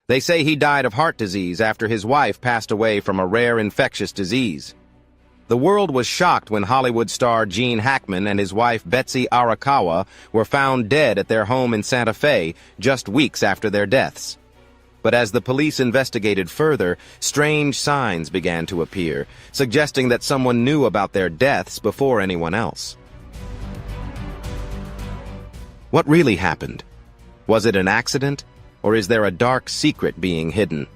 They say he died of heart disease after his wife passed away from a rare infectious disease. The world was shocked when Hollywood star Gene Hackman and his wife Betsy Arakawa were found dead at their home in Santa Fe just weeks after their deaths. But as the police investigated further, strange signs began to appear, suggesting that someone knew about their deaths before anyone else. What really happened? Was it an accident, or is there a dark secret being hidden?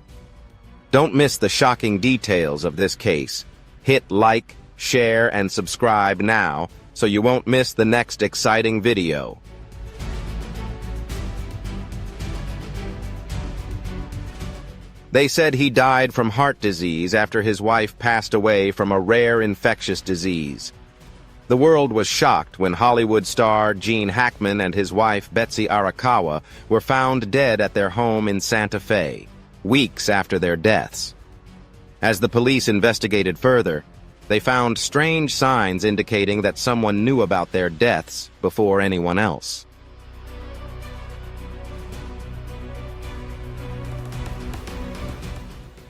Don't miss the shocking details of this case. Hit like, share, and subscribe now so you won't miss the next exciting video. They said he died from heart disease after his wife passed away from a rare infectious disease. The world was shocked when Hollywood star Gene Hackman and his wife Betsy Arakawa were found dead at their home in Santa Fe, weeks after their deaths. As the police investigated further, they found strange signs indicating that someone knew about their deaths before anyone else.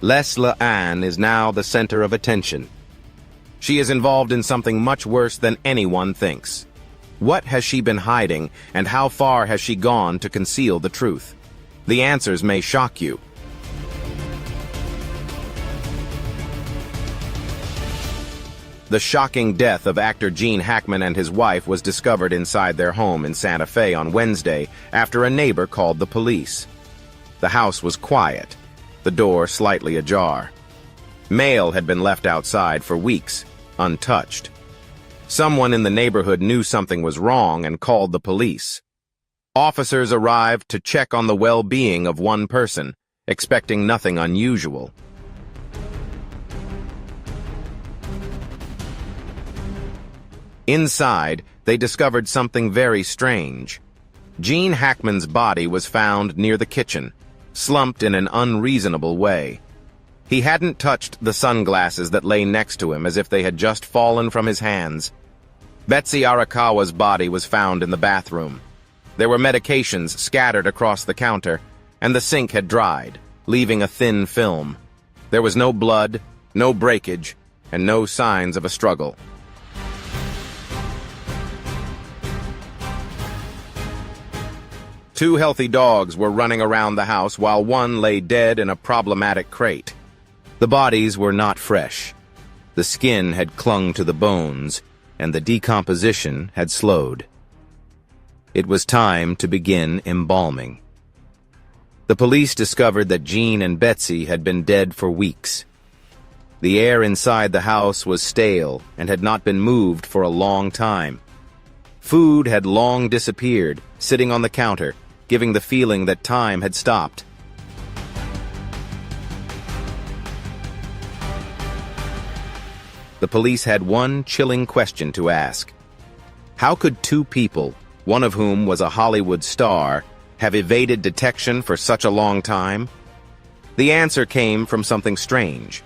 Leslie Ann is now the center of attention. She is involved in something much worse than anyone thinks. What has she been hiding, and how far has she gone to conceal the truth? The answers may shock you. The shocking death of actor Gene Hackman and his wife was discovered inside their home in Santa Fe on Wednesday after a neighbor called the police. The house was quiet, the door slightly ajar. Mail had been left outside for weeks, untouched. Someone in the neighborhood knew something was wrong and called the police. Officers arrived to check on the well-being of one person, expecting nothing unusual. Inside, they discovered something very strange. Gene Hackman's body was found near the kitchen, slumped in an unreasonable way. He hadn't touched the sunglasses that lay next to him as if they had just fallen from his hands. Betsy Arakawa's body was found in the bathroom. There were medications scattered across the counter, and the sink had dried, leaving a thin film. There was no blood, no breakage, and no signs of a struggle. Two healthy dogs were running around the house while one lay dead in a problematic crate. The bodies were not fresh. The skin had clung to the bones, and the decomposition had slowed. It was time to begin embalming. The police discovered that Gene and Betsy had been dead for weeks. The air inside the house was stale and had not been moved for a long time. Food had long disappeared, sitting on the counter, giving the feeling that time had stopped. The police had one chilling question to ask. How could two people, one of whom was a Hollywood star, have evaded detection for such a long time? The answer came from something strange.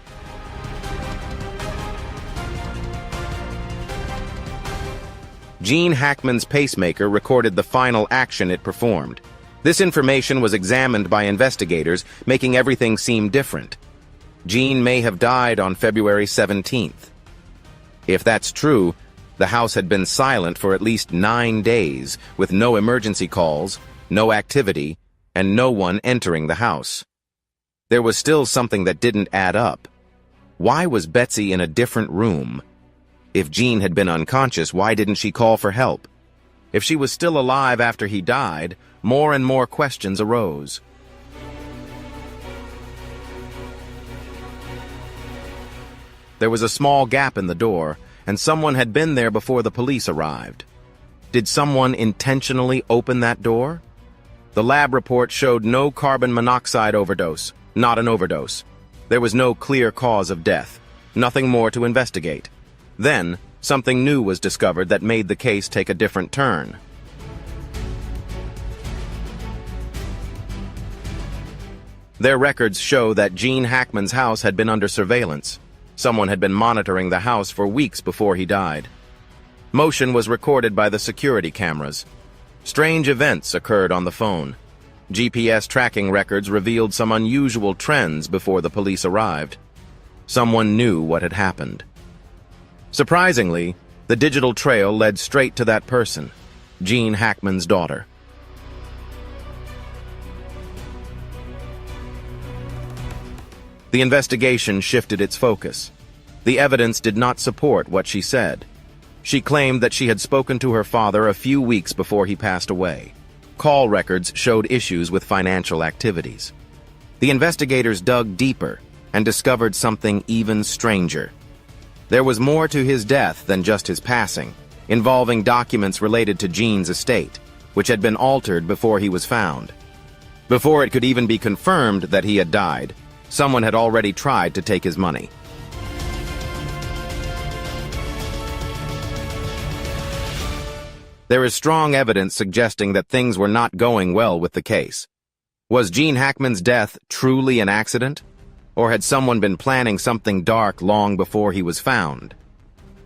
Gene Hackman's pacemaker recorded the final action it performed. This information was examined by investigators, making everything seem different. Gene may have died on February 17th. If that's true, the house had been silent for at least 9 days, with no emergency calls, no activity, and no one entering the house. There was still something that didn't add up. Why was Betsy in a different room? If Gene had been unconscious, why didn't she call for help? If she was still alive after he died, more and more questions arose. There was a small gap in the door, and someone had been there before the police arrived. Did someone intentionally open that door? The lab report showed no carbon monoxide overdose, not an overdose. There was no clear cause of death, nothing more to investigate. Then, something new was discovered that made the case take a different turn. Their records show that Gene Hackman's house had been under surveillance. Someone had been monitoring the house for weeks before he died. Motion was recorded by the security cameras. Strange events occurred on the phone. GPS tracking records revealed some unusual trends before the police arrived. Someone knew what had happened. Surprisingly, the digital trail led straight to that person, Gene Hackman's daughter. The investigation shifted its focus. The evidence did not support what she said. She claimed that she had spoken to her father a few weeks before he passed away. Call records showed issues with financial activities. The investigators dug deeper and discovered something even stranger. There was more to his death than just his passing, involving documents related to Gene's estate, which had been altered before he was found. Before it could even be confirmed that he had died, someone had already tried to take his money. There is strong evidence suggesting that things were not going well with the case. Was Gene Hackman's death truly an accident? Or had someone been planning something dark long before he was found?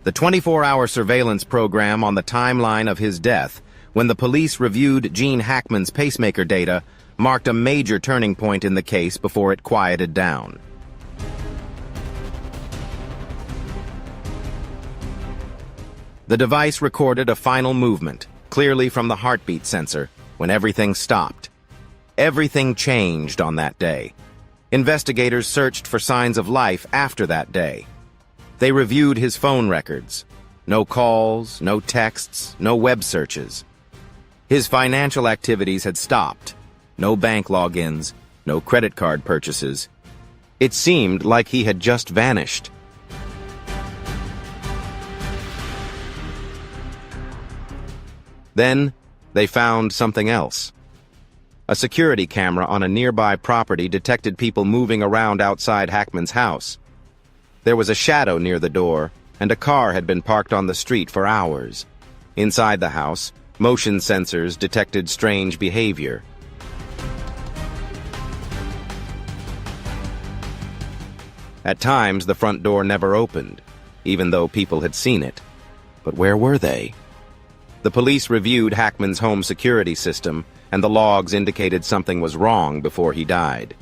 The 24-hour surveillance program on the timeline of his death, when the police reviewed Gene Hackman's pacemaker data, marked a major turning point in the case before it quieted down. The device recorded a final movement, clearly from the heartbeat sensor, when everything stopped. Everything changed on that day. Investigators searched for signs of life after that day. They reviewed his phone records. No calls, no texts, no web searches. His financial activities had stopped. No bank logins, no credit card purchases. It seemed like he had just vanished. Then, they found something else. A security camera on a nearby property detected people moving around outside Hackman's house. There was a shadow near the door, and a car had been parked on the street for hours. Inside the house, motion sensors detected strange behavior. At times, the front door never opened, even though people had seen it. But where were they? The police reviewed Hackman's home security system, and the logs indicated something was wrong before he died.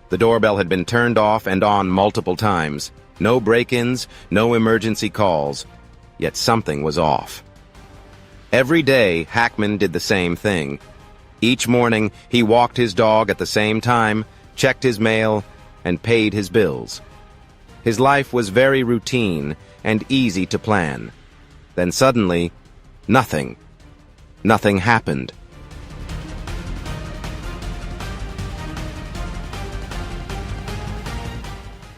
The doorbell had been turned off and on multiple times. No break-ins, no emergency calls. Yet something was off. Every day, Hackman did the same thing. Each morning, he walked his dog at the same time, checked his mail, and paid his bills. His life was very routine and easy to plan. Then suddenly, nothing happened.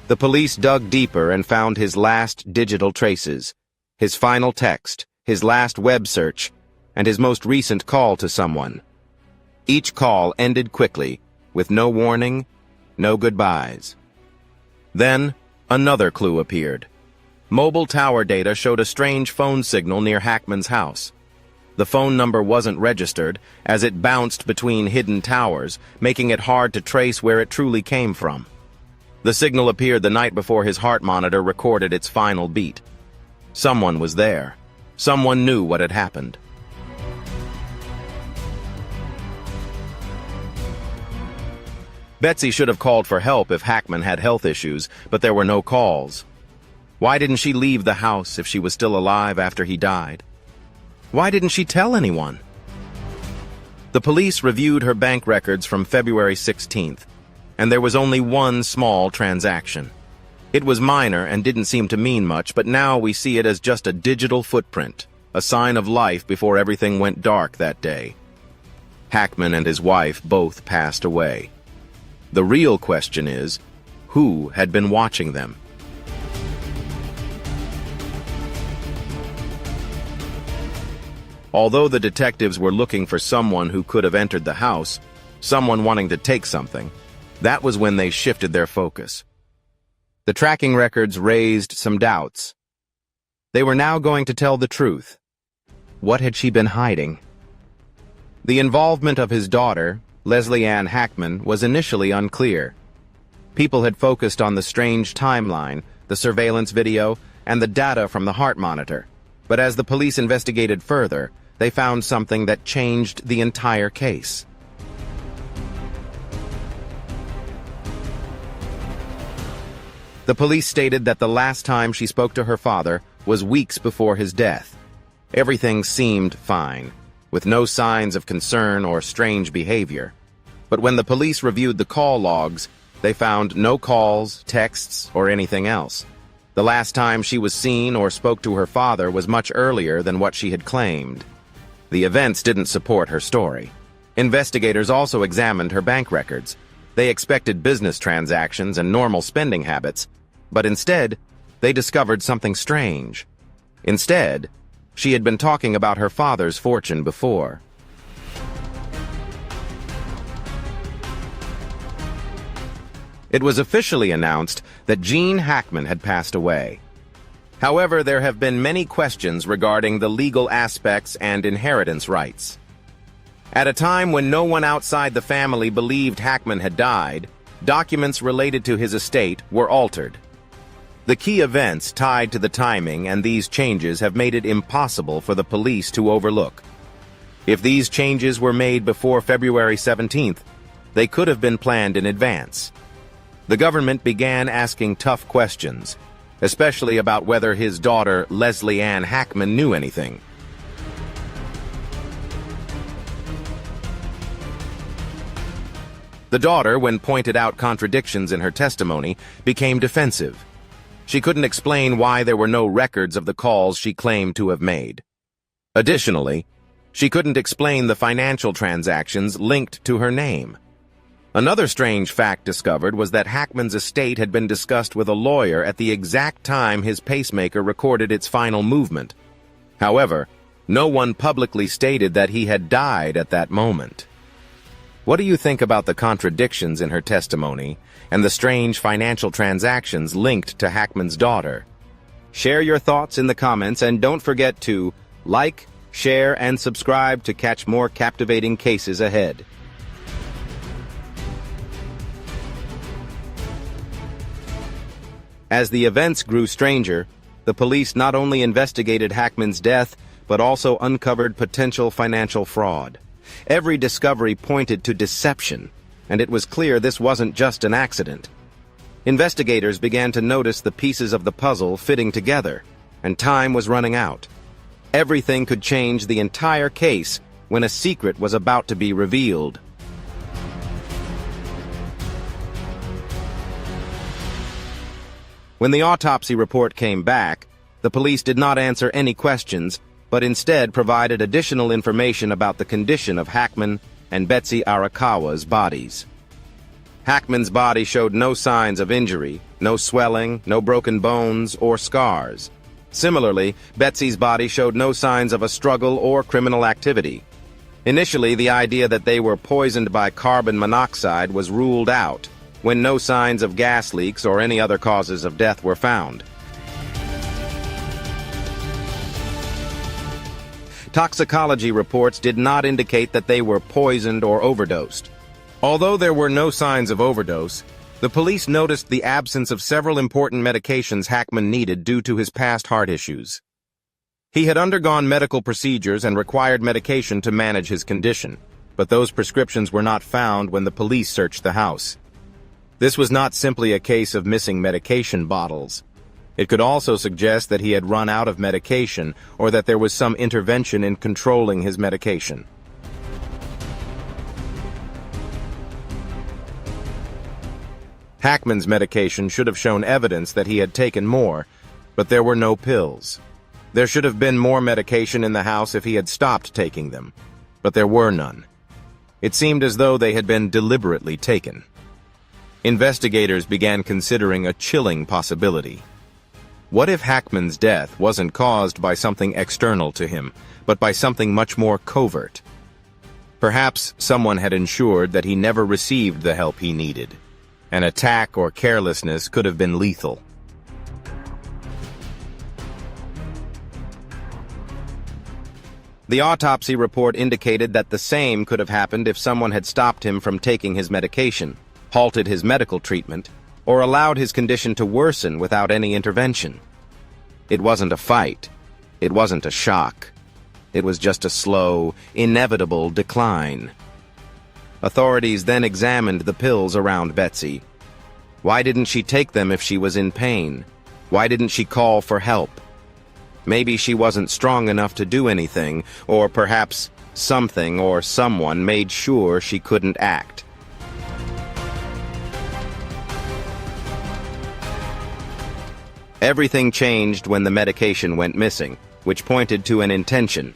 The police dug deeper and found his last digital traces, his final text, his last web search, and his most recent call to someone. Each call ended quickly, with no warning, no goodbyes. Then, another clue appeared. Mobile tower data showed a strange phone signal near Hackman's house. The phone number wasn't registered, as it bounced between hidden towers, making it hard to trace where it truly came from. The signal appeared the night before his heart monitor recorded its final beat. Someone was there. Someone knew what had happened. Betsy should have called for help if Hackman had health issues, but there were no calls. Why didn't she leave the house if she was still alive after he died? Why didn't she tell anyone? The police reviewed her bank records from February 16th, and there was only one small transaction. It was minor and didn't seem to mean much, but now we see it as just a digital footprint, a sign of life before everything went dark that day. Hackman and his wife both passed away. The real question is, who had been watching them? Although the detectives were looking for someone who could have entered the house, someone wanting to take something, that was when they shifted their focus. The tracking records raised some doubts. They were now going to tell the truth. What had she been hiding? The involvement of his daughter, Leslie Ann Hackman, was initially unclear. People had focused on the strange timeline, the surveillance video, and the data from the heart monitor. But as the police investigated further, they found something that changed the entire case. The police stated that the last time she spoke to her father was weeks before his death. Everything seemed fine, with no signs of concern or strange behavior. But when the police reviewed the call logs, they found no calls, texts, or anything else. The last time she was seen or spoke to her father was much earlier than what she had claimed. The events didn't support her story. Investigators also examined her bank records. They expected business transactions and normal spending habits, but instead, they discovered something strange. Instead, she had been talking about her father's fortune before. It was officially announced that Gene Hackman had passed away. However, there have been many questions regarding the legal aspects and inheritance rights. At a time when no one outside the family believed Hackman had died, documents related to his estate were altered. The key events tied to the timing and these changes have made it impossible for the police to overlook. If these changes were made before February 17th, they could have been planned in advance. The government began asking tough questions, especially about whether his daughter, Leslie Ann Hackman, knew anything. The daughter, when pointed out contradictions in her testimony, became defensive. She couldn't explain why there were no records of the calls she claimed to have made. Additionally, she couldn't explain the financial transactions linked to her name. Another strange fact discovered was that Hackman's estate had been discussed with a lawyer at the exact time his pacemaker recorded its final movement. However, no one publicly stated that he had died at that moment. What do you think about the contradictions in her testimony and the strange financial transactions linked to Hackman's daughter? Share your thoughts in the comments and don't forget to like, share, and subscribe to catch more captivating cases ahead. As the events grew stranger, the police not only investigated Hackman's death, but also uncovered potential financial fraud. Every discovery pointed to deception, and it was clear this wasn't just an accident. Investigators began to notice the pieces of the puzzle fitting together, and time was running out. Everything could change the entire case when a secret was about to be revealed. When the autopsy report came back, the police did not answer any questions, but instead provided additional information about the condition of Hackman and Betsy Arakawa's bodies. Hackman's body showed no signs of injury, no swelling, no broken bones, or scars. Similarly, Betsy's body showed no signs of a struggle or criminal activity. Initially, the idea that they were poisoned by carbon monoxide was ruled out, when no signs of gas leaks or any other causes of death were found. Toxicology reports did not indicate that they were poisoned or overdosed. Although there were no signs of overdose, the police noticed the absence of several important medications Hackman needed due to his past heart issues. He had undergone medical procedures and required medication to manage his condition, but those prescriptions were not found when the police searched the house. This was not simply a case of missing medication bottles. It could also suggest that he had run out of medication or that there was some intervention in controlling his medication. Hackman's medication should have shown evidence that he had taken more, but there were no pills. There should have been more medication in the house if he had stopped taking them, but there were none. It seemed as though they had been deliberately taken. Investigators began considering a chilling possibility. What if Hackman's death wasn't caused by something external to him, but by something much more covert? Perhaps someone had ensured that he never received the help he needed. An attack or carelessness could have been lethal. The autopsy report indicated that the same could have happened if someone had stopped him from taking his medication, halted his medical treatment, or allowed his condition to worsen without any intervention. It wasn't a fight. It wasn't a shock. It was just a slow, inevitable decline. Authorities then examined the pills around Betsy. Why didn't she take them if she was in pain? Why didn't she call for help? Maybe she wasn't strong enough to do anything, or perhaps something or someone made sure she couldn't act. Everything changed when the medication went missing, which pointed to an intention.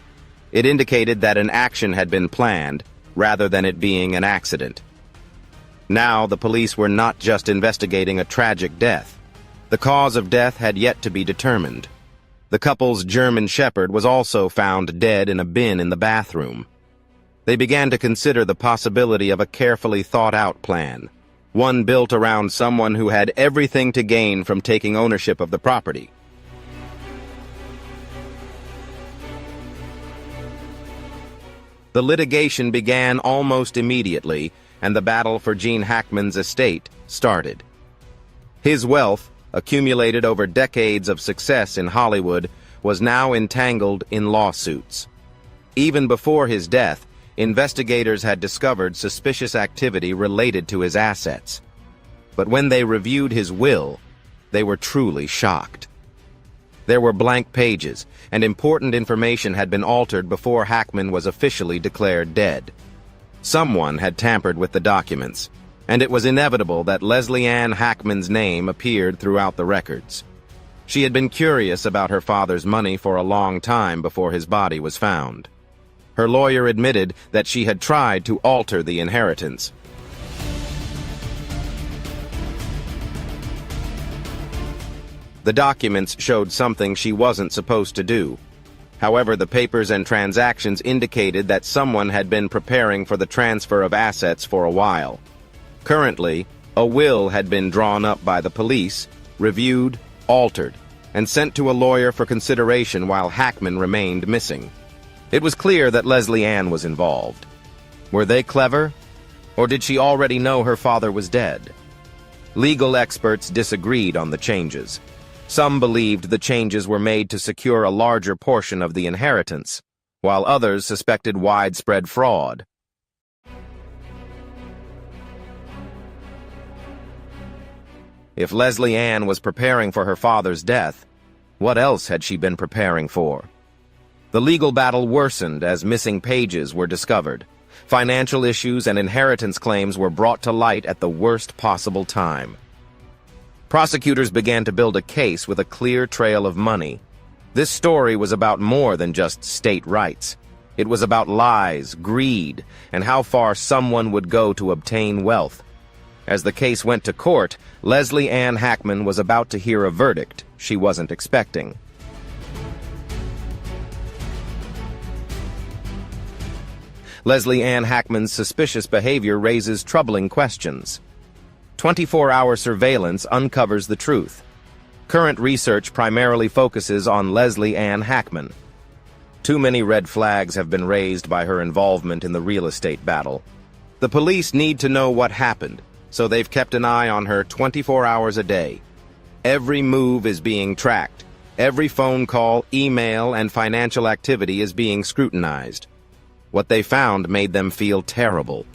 It indicated that an action had been planned, rather than it being an accident. Now the police were not just investigating a tragic death. The cause of death had yet to be determined. The couple's German Shepherd was also found dead in a bin in the bathroom. They began to consider the possibility of a carefully thought-out plan, one built around someone who had everything to gain from taking ownership of the property. The litigation began almost immediately, and the battle for Gene Hackman's estate started. His wealth, accumulated over decades of success in Hollywood, was now entangled in lawsuits. Even before his death, investigators had discovered suspicious activity related to his assets. But when they reviewed his will, they were truly shocked. There were blank pages, and important information had been altered before Hackman was officially declared dead. Someone had tampered with the documents, and it was inevitable that Leslie Ann Hackman's name appeared throughout the records. She had been curious about her father's money for a long time before his body was found. Her lawyer admitted that she had tried to alter the inheritance. The documents showed something she wasn't supposed to do. However, the papers and transactions indicated that someone had been preparing for the transfer of assets for a while. Currently, a will had been drawn up by the police, reviewed, altered, and sent to a lawyer for consideration while Hackman remained missing. It was clear that Leslie Ann was involved. Were they clever? Or did she already know her father was dead? Legal experts disagreed on the changes. Some believed the changes were made to secure a larger portion of the inheritance, while others suspected widespread fraud. If Leslie Ann was preparing for her father's death, what else had she been preparing for? The legal battle worsened as missing pages were discovered. Financial issues and inheritance claims were brought to light at the worst possible time. Prosecutors began to build a case with a clear trail of money. This story was about more than just state rights. It was about lies, greed, and how far someone would go to obtain wealth. As the case went to court, Leslie Ann Hackman was about to hear a verdict she wasn't expecting. Leslie Ann Hackman's suspicious behavior raises troubling questions. 24-hour surveillance uncovers the truth. Current research primarily focuses on Leslie Ann Hackman. Too many red flags have been raised by her involvement in the real estate battle. The police need to know what happened, so they've kept an eye on her 24 hours a day. Every move is being tracked. Every phone call, email, and financial activity is being scrutinized. What they found made them feel terrible.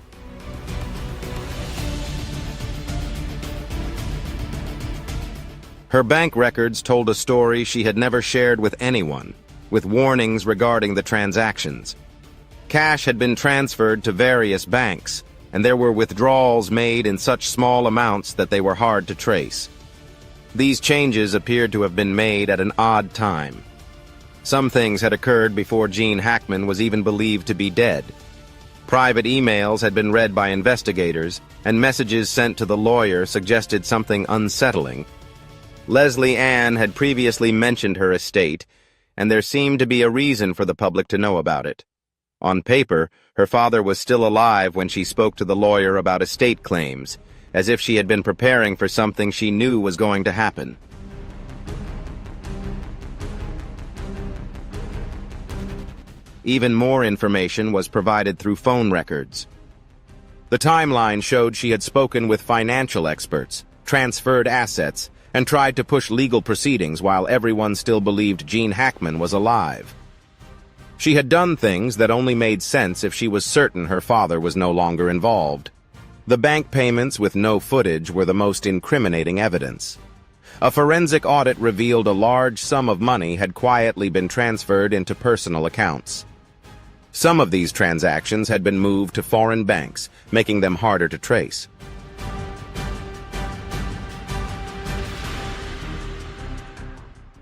Her bank records told a story she had never shared with anyone, with warnings regarding the transactions. Cash had been transferred to various banks, and there were withdrawals made in such small amounts that they were hard to trace. These changes appeared to have been made at an odd time. Some things had occurred before Gene Hackman was even believed to be dead. Private emails had been read by investigators, and messages sent to the lawyer suggested something unsettling. Leslie Ann had previously mentioned her estate, and there seemed to be a reason for the public to know about it. On paper, her father was still alive when she spoke to the lawyer about estate claims, as if she had been preparing for something she knew was going to happen. Even more information was provided through phone records. The timeline showed she had spoken with financial experts, transferred assets, and tried to push legal proceedings while everyone still believed Gene Hackman was alive. She had done things that only made sense if she was certain her father was no longer involved. The bank payments with no footage were the most incriminating evidence. A forensic audit revealed a large sum of money had quietly been transferred into personal accounts. Some of these transactions had been moved to foreign banks, making them harder to trace.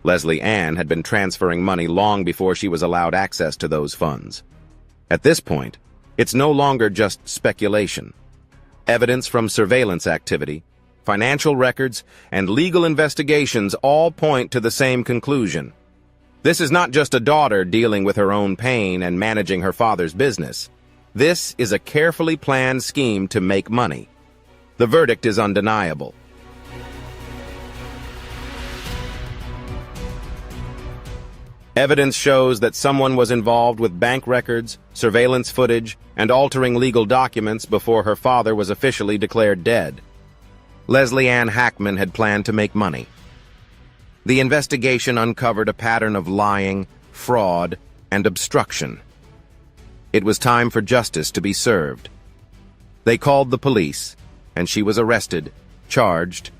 Leslie Ann had been transferring money long before she was allowed access to those funds. At this point, it's no longer just speculation. Evidence from surveillance activity, financial records, and legal investigations all point to the same conclusion. This is not just a daughter dealing with her own pain and managing her father's business. This is a carefully planned scheme to make money. The verdict is undeniable. Evidence shows that someone was involved with bank records, surveillance footage, and altering legal documents before her father was officially declared dead. Leslie Ann Hackman had planned to make money. The investigation uncovered a pattern of lying, fraud, and obstruction. It was time for justice to be served. They called the police, and she was arrested, charged,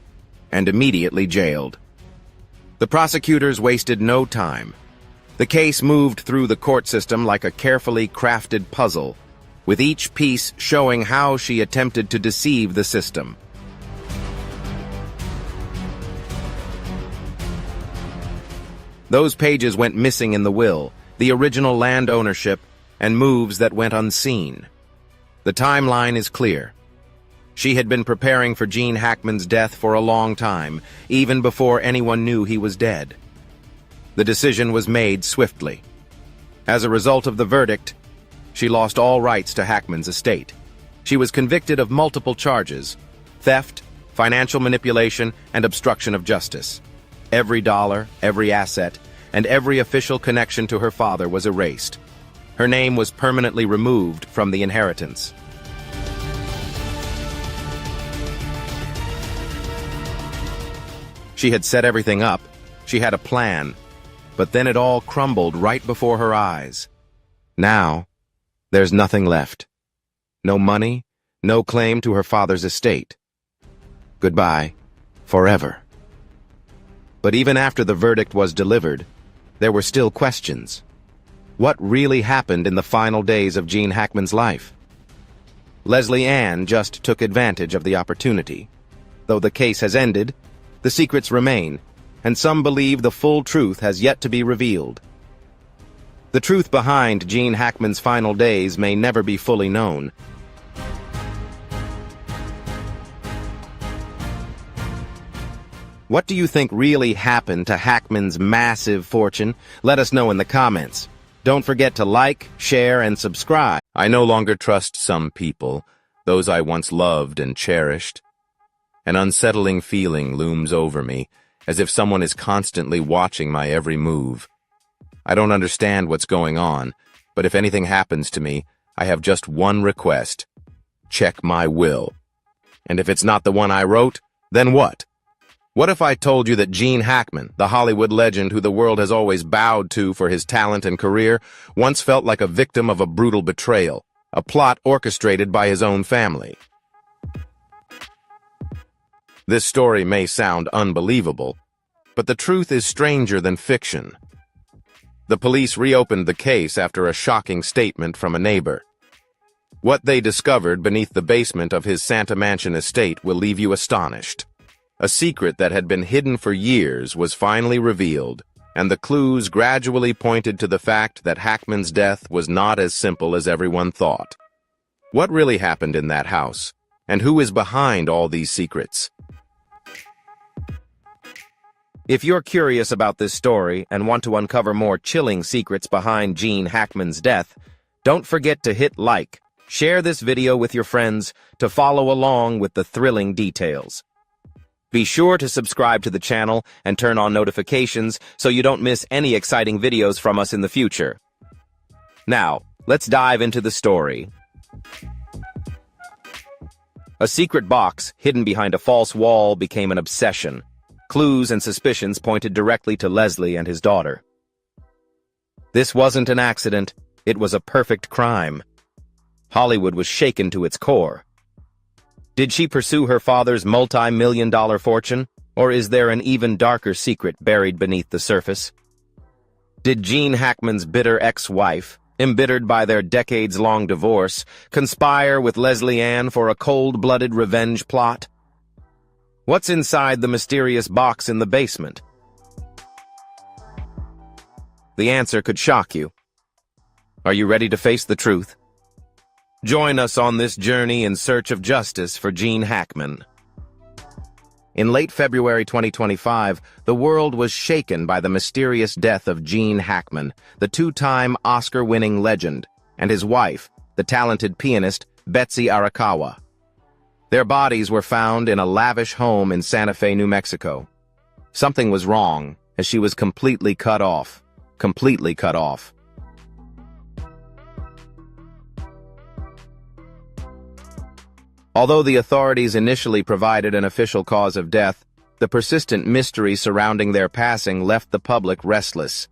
and immediately jailed. The prosecutors wasted no time. The case moved through the court system like a carefully crafted puzzle, with each piece showing how she attempted to deceive the system. Those pages went missing in the will, the original land ownership, and moves that went unseen. The timeline is clear. She had been preparing for Gene Hackman's death for a long time, even before anyone knew he was dead. The decision was made swiftly. As a result of the verdict, she lost all rights to Hackman's estate. She was convicted of multiple charges: theft, financial manipulation, and obstruction of justice. Every dollar, every asset, and every official connection to her father was erased. Her name was permanently removed from the inheritance. She had set everything up. She had a plan. But then it all crumbled right before her eyes. Now, there's nothing left. No money, no claim to her father's estate. Goodbye, forever. But even after the verdict was delivered, there were still questions. What really happened in the final days of Gene Hackman's life? Leslie Ann just took advantage of the opportunity. Though the case has ended, the secrets remain, and some believe the full truth has yet to be revealed. The truth behind Gene Hackman's final days may never be fully known. What do you think really happened to Hackman's massive fortune? Let us know in the comments. Don't forget to like, share, and subscribe. I no longer trust some people, those I once loved and cherished. An unsettling feeling looms over me, as if someone is constantly watching my every move. I don't understand what's going on, but if anything happens to me, I have just one request: check my will. And if it's not the one I wrote, then what? What if I told you that Gene Hackman, the Hollywood legend who the world has always bowed to for his talent and career, once felt like a victim of a brutal betrayal, a plot orchestrated by his own family? This story may sound unbelievable, but the truth is stranger than fiction. The police reopened the case after a shocking statement from a neighbor. What they discovered beneath the basement of his Santa Mansion estate will leave you astonished. A secret that had been hidden for years was finally revealed, and the clues gradually pointed to the fact that Hackman's death was not as simple as everyone thought. What really happened in that house, and who is behind all these secrets? If you're curious about this story and want to uncover more chilling secrets behind Gene Hackman's death, don't forget to hit like, share this video with your friends to follow along with the thrilling details. Be sure to subscribe to the channel and turn on notifications so you don't miss any exciting videos from us in the future. Now, let's dive into the story. A secret box hidden behind a false wall became an obsession. Clues and suspicions pointed directly to Leslie and his daughter. This wasn't an accident, it was a perfect crime. Hollywood was shaken to its core. Did she pursue her father's multi-million-dollar fortune, or is there an even darker secret buried beneath the surface? Did Gene Hackman's bitter ex-wife, embittered by their decades-long divorce, conspire with Leslie Ann for a cold-blooded revenge plot? What's inside the mysterious box in the basement? The answer could shock you. Are you ready to face the truth? Join us on this journey in search of justice for Gene Hackman. In late February 2025, the world was shaken by the mysterious death of Gene Hackman, the two-time Oscar-winning legend, and his wife, the talented pianist Betsy Arakawa. Their bodies were found in a lavish home in Santa Fe, New Mexico. Something was wrong, as she was completely cut off. Completely cut off. Although the authorities initially provided an official cause of death, the persistent mystery surrounding their passing left the public restless.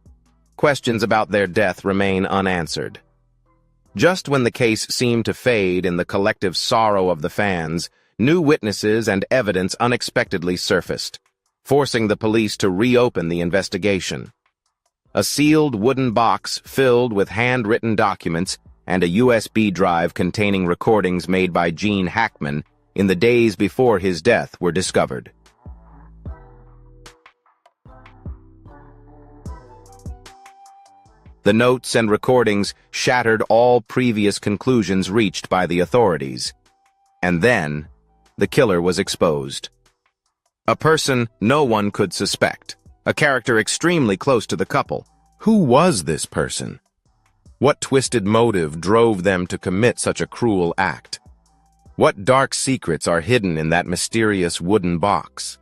Questions about their death remain unanswered. Just when the case seemed to fade in the collective sorrow of the fans, new witnesses and evidence unexpectedly surfaced, forcing the police to reopen the investigation. A sealed wooden box filled with handwritten documents and a USB drive containing recordings made by Gene Hackman in the days before his death were discovered. The notes and recordings shattered all previous conclusions reached by the authorities. And then, the killer was exposed. A person no one could suspect, a character extremely close to the couple. Who was this person? What twisted motive drove them to commit such a cruel act? What dark secrets are hidden in that mysterious wooden box?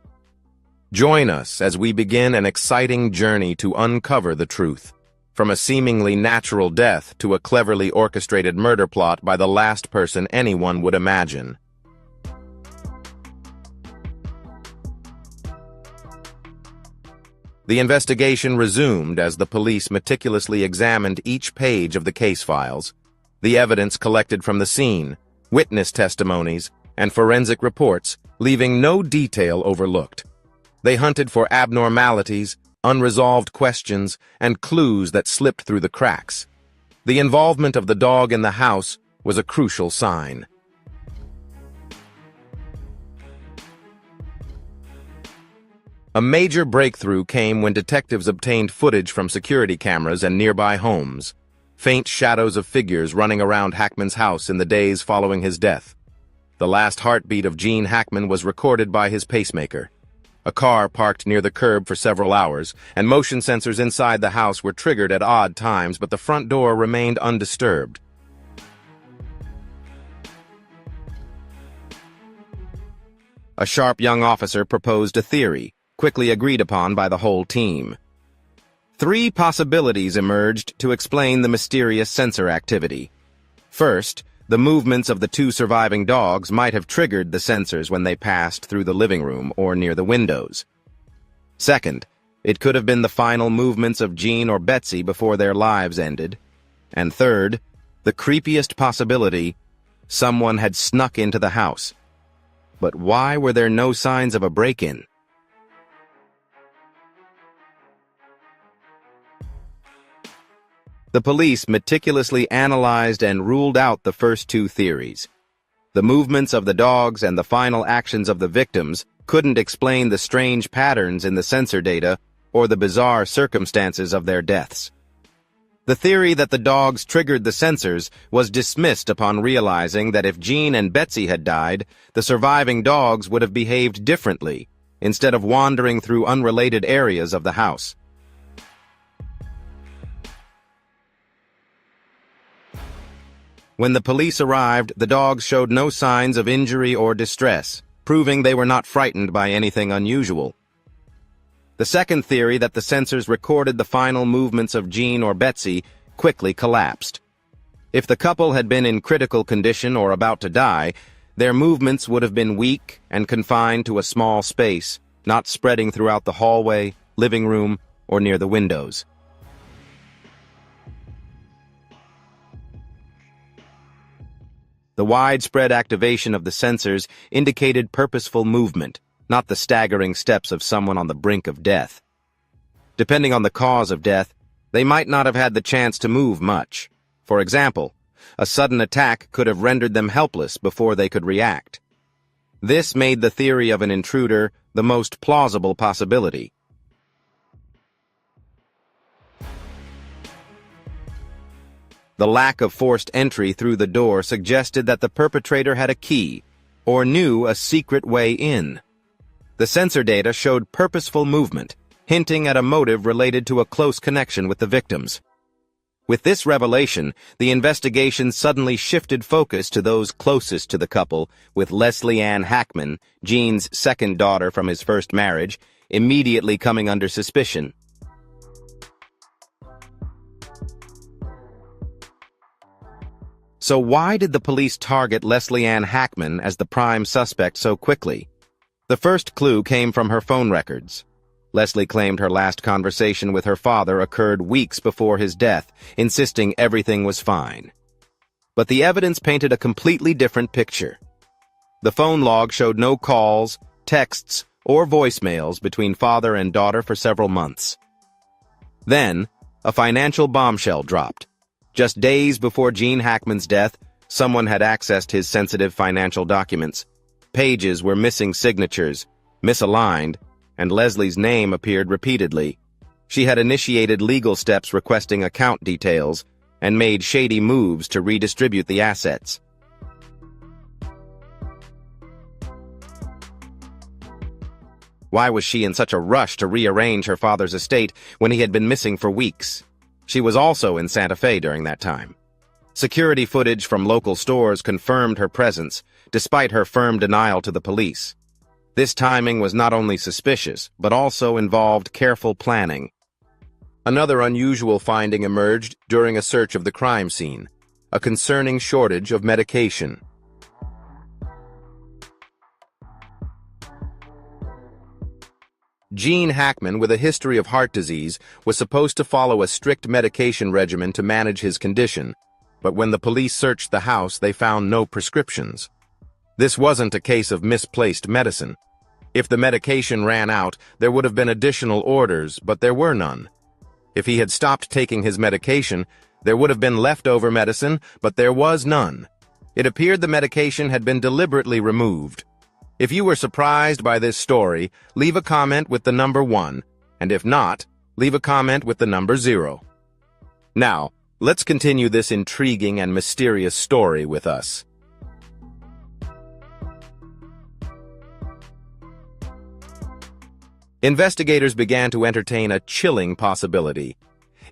Join us as we begin an exciting journey to uncover the truth, from a seemingly natural death to a cleverly orchestrated murder plot by the last person anyone would imagine. The investigation resumed as the police meticulously examined each page of the case files, the evidence collected from the scene, witness testimonies, and forensic reports, leaving no detail overlooked. They hunted for abnormalities, unresolved questions, and clues that slipped through the cracks. The involvement of the dog in the house was a crucial sign. A major breakthrough came when detectives obtained footage from security cameras and nearby homes, faint shadows of figures running around Hackman's house in the days following his death. The last heartbeat of Gene Hackman was recorded by his pacemaker. A car parked near the curb for several hours, and motion sensors inside the house were triggered at odd times, but the front door remained undisturbed. A sharp young officer proposed a theory, quickly agreed upon by the whole team. 3 possibilities emerged to explain the mysterious sensor activity. First, the movements of the 2 surviving dogs might have triggered the sensors when they passed through the living room or near the windows. Second, it could have been the final movements of Gene or Betsy before their lives ended. And third, the creepiest possibility, someone had snuck into the house. But why were there no signs of a break-in? The police meticulously analyzed and ruled out the first 2 theories. The movements of the dogs and the final actions of the victims couldn't explain the strange patterns in the sensor data or the bizarre circumstances of their deaths. The theory that the dogs triggered the sensors was dismissed upon realizing that if Gene and Betsy had died, the surviving dogs would have behaved differently, instead of wandering through unrelated areas of the house. When the police arrived, the dogs showed no signs of injury or distress, proving they were not frightened by anything unusual. The second theory, that the sensors recorded the final movements of Gene or Betsy, quickly collapsed. If the couple had been in critical condition or about to die, their movements would have been weak and confined to a small space, not spreading throughout the hallway, living room, or near the windows. The widespread activation of the sensors indicated purposeful movement, not the staggering steps of someone on the brink of death. Depending on the cause of death, they might not have had the chance to move much. For example, a sudden attack could have rendered them helpless before they could react. This made the theory of an intruder the most plausible possibility. The lack of forced entry through the door suggested that the perpetrator had a key, or knew a secret way in. The sensor data showed purposeful movement, hinting at a motive related to a close connection with the victims. With this revelation, the investigation suddenly shifted focus to those closest to the couple, with Leslie Ann Hackman, Gene's second daughter from his first marriage, immediately coming under suspicion. So why did the police target Leslie Ann Hackman as the prime suspect so quickly? The first clue came from her phone records. Leslie claimed her last conversation with her father occurred weeks before his death, insisting everything was fine. But the evidence painted a completely different picture. The phone log showed no calls, texts, or voicemails between father and daughter for several months. Then, a financial bombshell dropped. Just days before Gene Hackman's death, someone had accessed his sensitive financial documents. Pages were missing signatures, misaligned, and Leslie's name appeared repeatedly. She had initiated legal steps requesting account details and made shady moves to redistribute the assets. Why was she in such a rush to rearrange her father's estate when he had been missing for weeks? She was also in Santa Fe during that time. Security footage from local stores confirmed her presence, despite her firm denial to the police. This timing was not only suspicious, but also involved careful planning. Another unusual finding emerged during a search of the crime scene: a concerning shortage of medication. Gene Hackman, with a history of heart disease, was supposed to follow a strict medication regimen to manage his condition, but when the police searched the house, they found no prescriptions. This wasn't a case of misplaced medicine. If the medication ran out, there would have been additional orders, but there were none. If he had stopped taking his medication, there would have been leftover medicine, but there was none. It appeared the medication had been deliberately removed. If you were surprised by this story, leave a comment with the number 1, and if not, leave a comment with the number 0. Now, let's continue this intriguing and mysterious story with us. Investigators began to entertain a chilling possibility.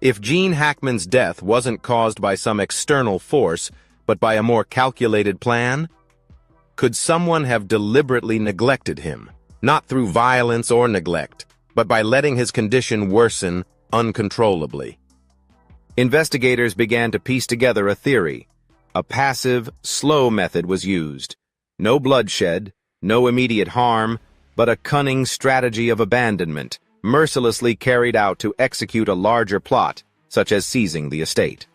If Gene Hackman's death wasn't caused by some external force, but by a more calculated plan, could someone have deliberately neglected him, not through violence or neglect, but by letting his condition worsen uncontrollably? Investigators began to piece together a theory. A passive, slow method was used. No bloodshed, no immediate harm, but a cunning strategy of abandonment, mercilessly carried out to execute a larger plot, such as seizing the estate.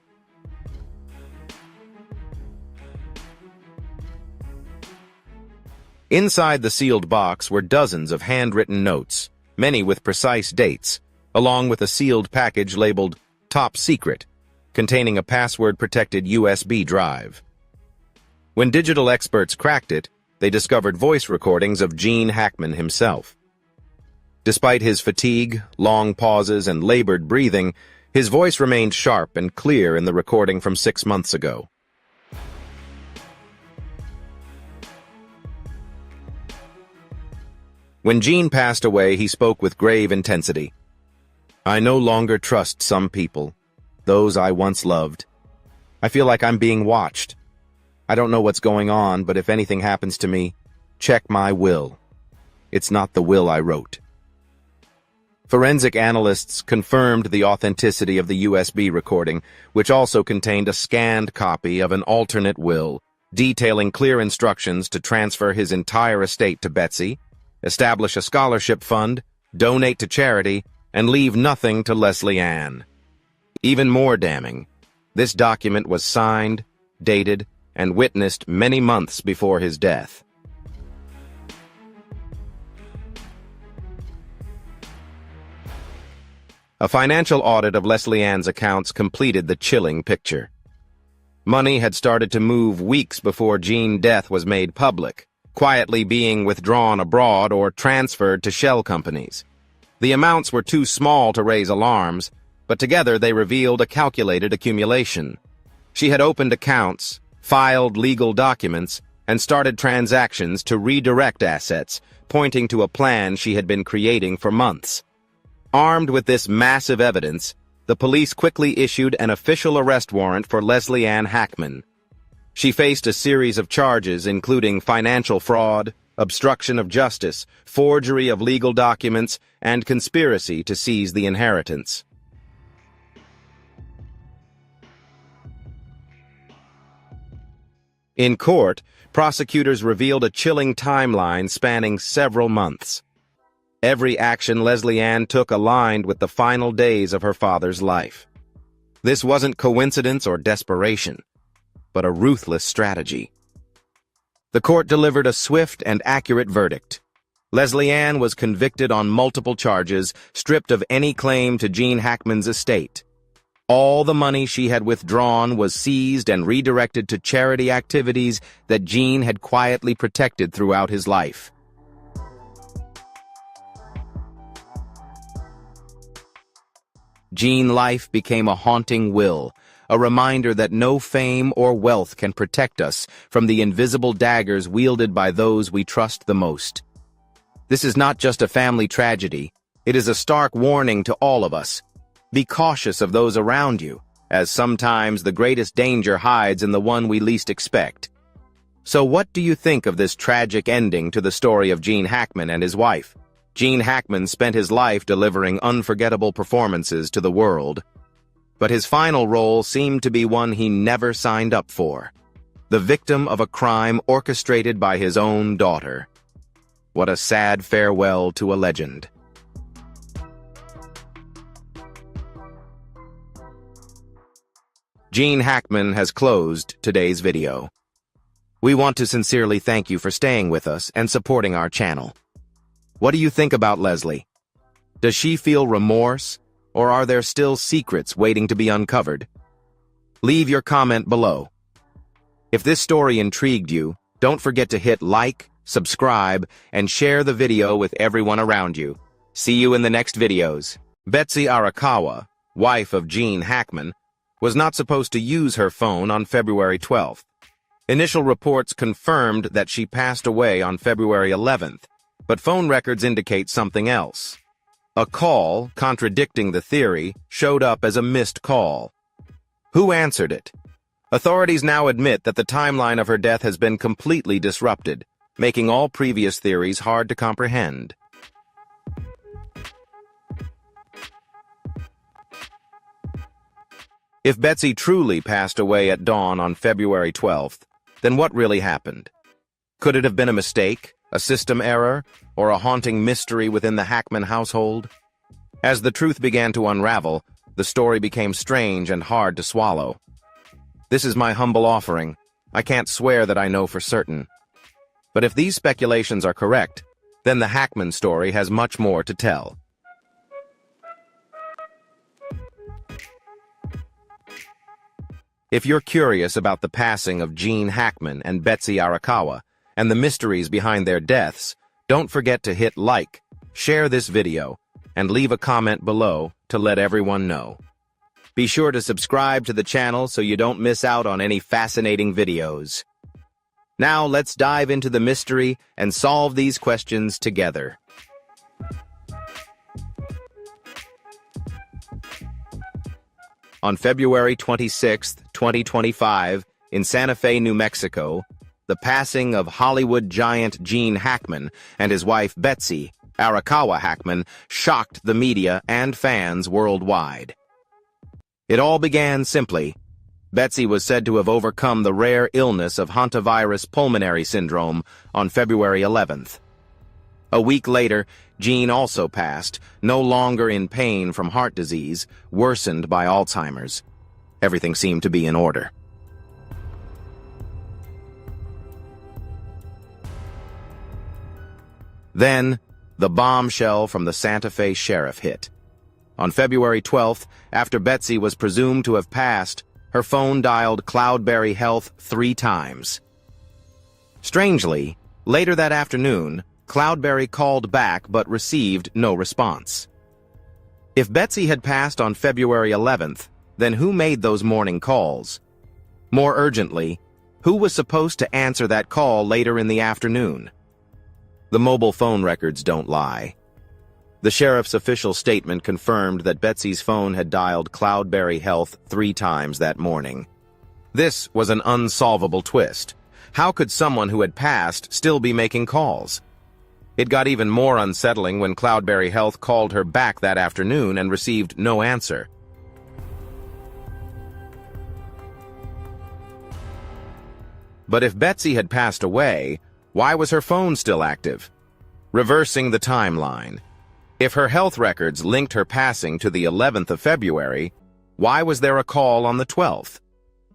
Inside the sealed box were dozens of handwritten notes, many with precise dates, along with a sealed package labeled Top Secret, containing a password-protected USB drive. When digital experts cracked it, they discovered voice recordings of Gene Hackman himself. Despite his fatigue, long pauses, and labored breathing, his voice remained sharp and clear in the recording from 6 months ago. When Gene passed away, he spoke with grave intensity. "I no longer trust some people, those I once loved. I feel like I'm being watched. I don't know what's going on, but if anything happens to me, check my will. It's not the will I wrote." Forensic analysts confirmed the authenticity of the USB recording, which also contained a scanned copy of an alternate will, detailing clear instructions to transfer his entire estate to Betsy, establish a scholarship fund, donate to charity, and leave nothing to Leslie Ann. Even more damning, this document was signed, dated, and witnessed many months before his death. A financial audit of Leslie Ann's accounts completed the chilling picture. Money had started to move weeks before Gene's death was made public, quietly being withdrawn abroad or transferred to shell companies. The amounts were too small to raise alarms, but together they revealed a calculated accumulation. She had opened accounts, filed legal documents, and started transactions to redirect assets, pointing to a plan she had been creating for months. Armed with this massive evidence, the police quickly issued an official arrest warrant for Leslie Ann Hackman. She faced a series of charges including financial fraud, obstruction of justice, forgery of legal documents, and conspiracy to seize the inheritance. In court, prosecutors revealed a chilling timeline spanning several months. Every action Leslie Ann took aligned with the final days of her father's life. This wasn't coincidence or desperation, but a ruthless strategy. The court delivered a swift and accurate verdict. Leslie Ann was convicted on multiple charges, stripped of any claim to Gene Hackman's estate. All the money she had withdrawn was seized and redirected to charity activities that Gene had quietly protected throughout his life. Gene's life became a haunting will, a reminder that no fame or wealth can protect us from the invisible daggers wielded by those we trust the most. This is not just a family tragedy, it is a stark warning to all of us. Be cautious of those around you, as sometimes the greatest danger hides in the one we least expect. So what do you think of this tragic ending to the story of Gene Hackman and his wife? Gene Hackman spent his life delivering unforgettable performances to the world, but his final role seemed to be one he never signed up for. The victim of a crime orchestrated by his own daughter. What a sad farewell to a legend. Gene Hackman has closed today's video. We want to sincerely thank you for staying with us and supporting our channel. What do you think about Leslie? Does she feel remorse, or are there still secrets waiting to be uncovered? Leave your comment below. If this story intrigued you, don't forget to hit like, subscribe, and share the video with everyone around you. See you in the next videos. Betsy Arakawa, wife of Gene Hackman, was not supposed to use her phone on February 12th. Initial reports confirmed that she passed away on February 11th, but phone records indicate something else. A call, contradicting the theory, showed up as a missed call. Who answered it? Authorities now admit that the timeline of her death has been completely disrupted, making all previous theories hard to comprehend. If Betsy truly passed away at dawn on February 12th, then what really happened? Could it have been a mistake, a system error, or a haunting mystery within the Hackman household? As the truth began to unravel, the story became strange and hard to swallow. This is my humble offering. I can't swear that I know for certain. But if these speculations are correct, then the Hackman story has much more to tell. If you're curious about the passing of Gene Hackman and Betsy Arakawa, and the mysteries behind their deaths, don't forget to hit like, share this video, and leave a comment below to let everyone know. Be sure to subscribe to the channel so you don't miss out on any fascinating videos. Now let's dive into the mystery and solve these questions together. On February 26, 2025, in Santa Fe, New Mexico, the passing of Hollywood giant Gene Hackman and his wife Betsy Arakawa Hackman shocked the media and fans worldwide. It all began simply. Betsy was said to have overcome the rare illness of hantavirus pulmonary syndrome on February 11th. A week later, Gene also passed, no longer in pain from heart disease, worsened by Alzheimer's. Everything seemed to be in order. Then, the bombshell from the Santa Fe sheriff hit. On February 12th, after Betsy was presumed to have passed, her phone dialed Cloudberry Health 3 times. Strangely, later that afternoon, Cloudberry called back but received no response. If Betsy had passed on February 11th, then who made those morning calls? More urgently, who was supposed to answer that call later in the afternoon? The mobile phone records don't lie. The sheriff's official statement confirmed that Betsy's phone had dialed Cloudberry Health 3 times that morning. This was an unsolvable twist. How could someone who had passed still be making calls? It got even more unsettling when Cloudberry Health called her back that afternoon and received no answer. But if Betsy had passed away, why was her phone still active? Reversing the timeline. If her health records linked her passing to the 11th of February, why was there a call on the 12th?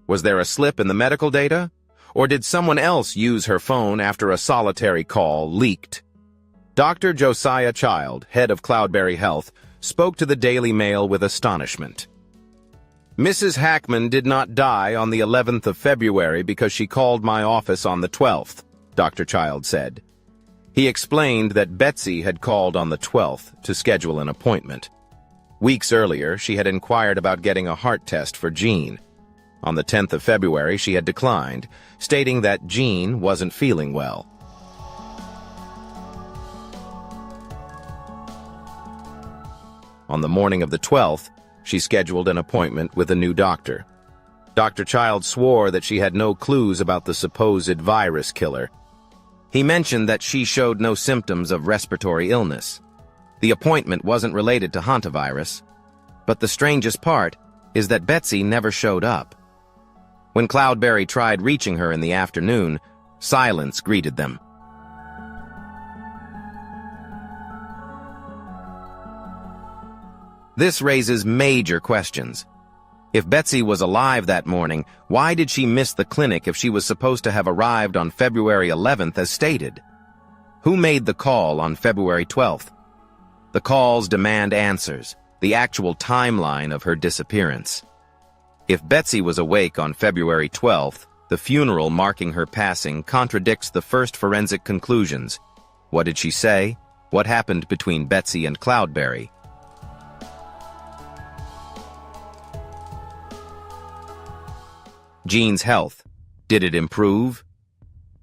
Was there a slip in the medical data? Or did someone else use her phone after a solitary call leaked? Dr. Josiah Child, head of Cloudberry Health, spoke to the Daily Mail with astonishment. Mrs. Hackman did not die on the 11th of February because she called my office on the 12th, Dr. Child said. He explained that Betsy had called on the 12th to schedule an appointment. Weeks earlier, she had inquired about getting a heart test for Gene. On the 10th of February, she had declined, stating that Gene wasn't feeling well. On the morning of the 12th, she scheduled an appointment with a new doctor. Dr. Child swore that she had no clues about the supposed virus killer. He mentioned that she showed no symptoms of respiratory illness. The appointment wasn't related to hantavirus. But the strangest part is that Betsy never showed up. When Cloudberry tried reaching her in the afternoon, silence greeted them. This raises major questions. If Betsy was alive that morning, why did she miss the clinic if she was supposed to have arrived on February 11th as stated? Who made the call on February 12th? The calls demand answers, the actual timeline of her disappearance. If Betsy was awake on February 12th, the funeral marking her passing contradicts the first forensic conclusions. What did she say? What happened between Betsy and Cloudberry? Gene's health. Did it improve?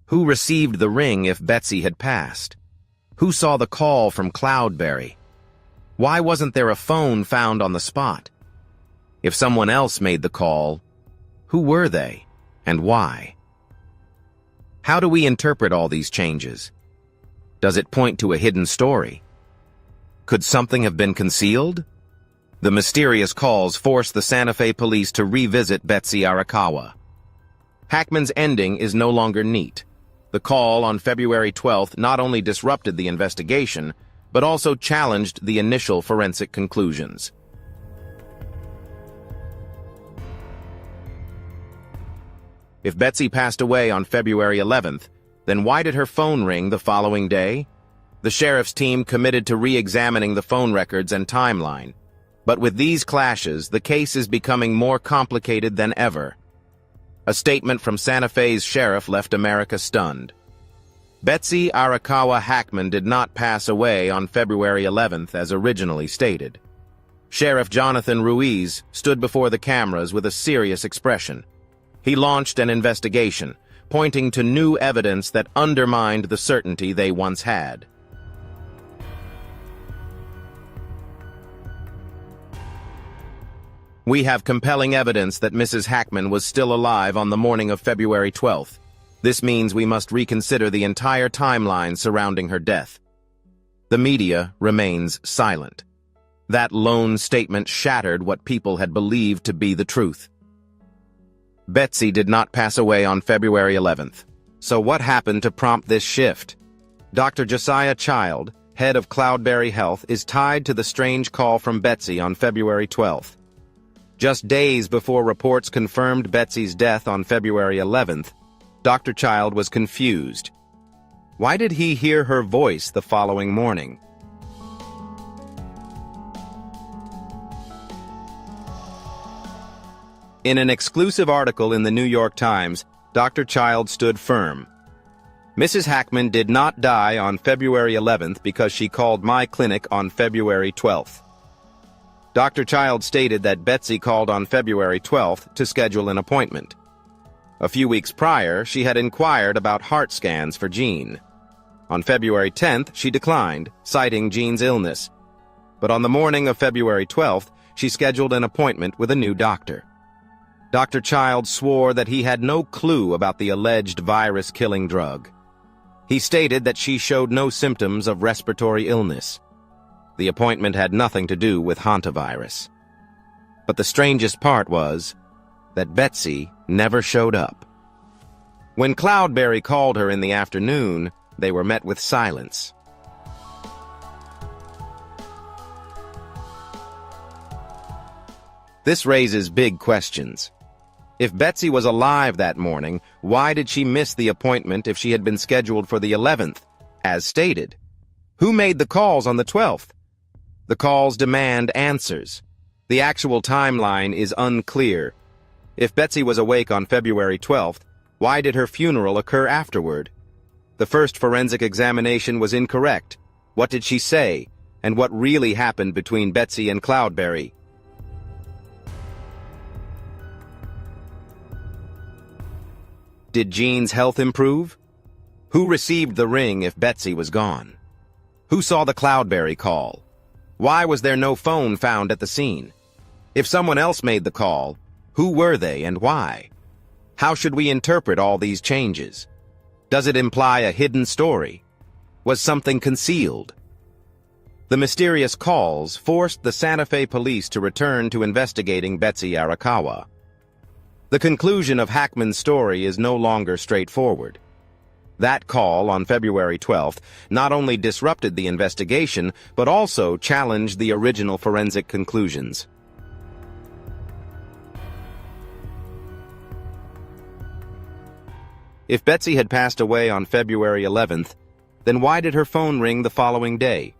Who received the ring if Betsy had passed? Who saw the call from Cloudberry? Why wasn't there a phone found on the spot? If someone else made the call, who were they and why? How do we interpret all these changes? Does it point to a hidden story? Could something have been concealed? The mysterious calls forced the Santa Fe police to revisit Betsy Arakawa. Hackman's ending is no longer neat. The call on February 12th not only disrupted the investigation, but also challenged the initial forensic conclusions. If Betsy passed away on February 11th, then why did her phone ring the following day? The sheriff's team committed to re-examining the phone records and timeline. But with these clashes, the case is becoming more complicated than ever. A statement from Santa Fe's sheriff left America stunned. Betsy Arakawa Hackman did not pass away on February 11th as originally stated. Sheriff Jonathan Ruiz stood before the cameras with a serious expression. He launched an investigation, pointing to new evidence that undermined the certainty they once had. We have compelling evidence that Mrs. Hackman was still alive on the morning of February 12th. This means we must reconsider the entire timeline surrounding her death. The media remains silent. That lone statement shattered what people had believed to be the truth. Betsy did not pass away on February 11th. So what happened to prompt this shift? Dr. Josiah Child, head of Cloudberry Health, is tied to the strange call from Betsy on February 12th. Just days before reports confirmed Betsy's death on February 11th, Dr. Child was confused. Why did he hear her voice the following morning? In an exclusive article in the New York Times, Dr. Child stood firm. Mrs. Hackman did not die on February 11th because she called my clinic on February 12th. Dr. Child stated that Betsy called on February 12th to schedule an appointment. A few weeks prior, she had inquired about heart scans for Gene. On February 10th, she declined, citing Gene's illness. But on the morning of February 12th, she scheduled an appointment with a new doctor. Dr. Child swore that he had no clue about the alleged virus-killing drug. He stated that she showed no symptoms of respiratory illness. The appointment had nothing to do with hantavirus. But the strangest part was that Betsy never showed up. When Cloudberry called her in the afternoon, they were met with silence. This raises big questions. If Betsy was alive that morning, why did she miss the appointment if she had been scheduled for the 11th, as stated? Who made the calls on the 12th? The calls demand answers. The actual timeline is unclear. If Betsy was awake on February 12th, why did her funeral occur afterward? The first forensic examination was incorrect. What did she say? And what really happened between Betsy and Cloudberry? Did Gene's health improve? Who received the ring if Betsy was gone? Who saw the Cloudberry call? Why was there no phone found at the scene? If someone else made the call, who were they and why? How should we interpret all these changes? Does it imply a hidden story? Was something concealed? The mysterious calls forced the Santa Fe police to return to investigating Betsy Arakawa. The conclusion of Hackman's story is no longer straightforward. That call on February 12th not only disrupted the investigation, but also challenged the original forensic conclusions. If Betsy had passed away on February 11th, then why did her phone ring the following day?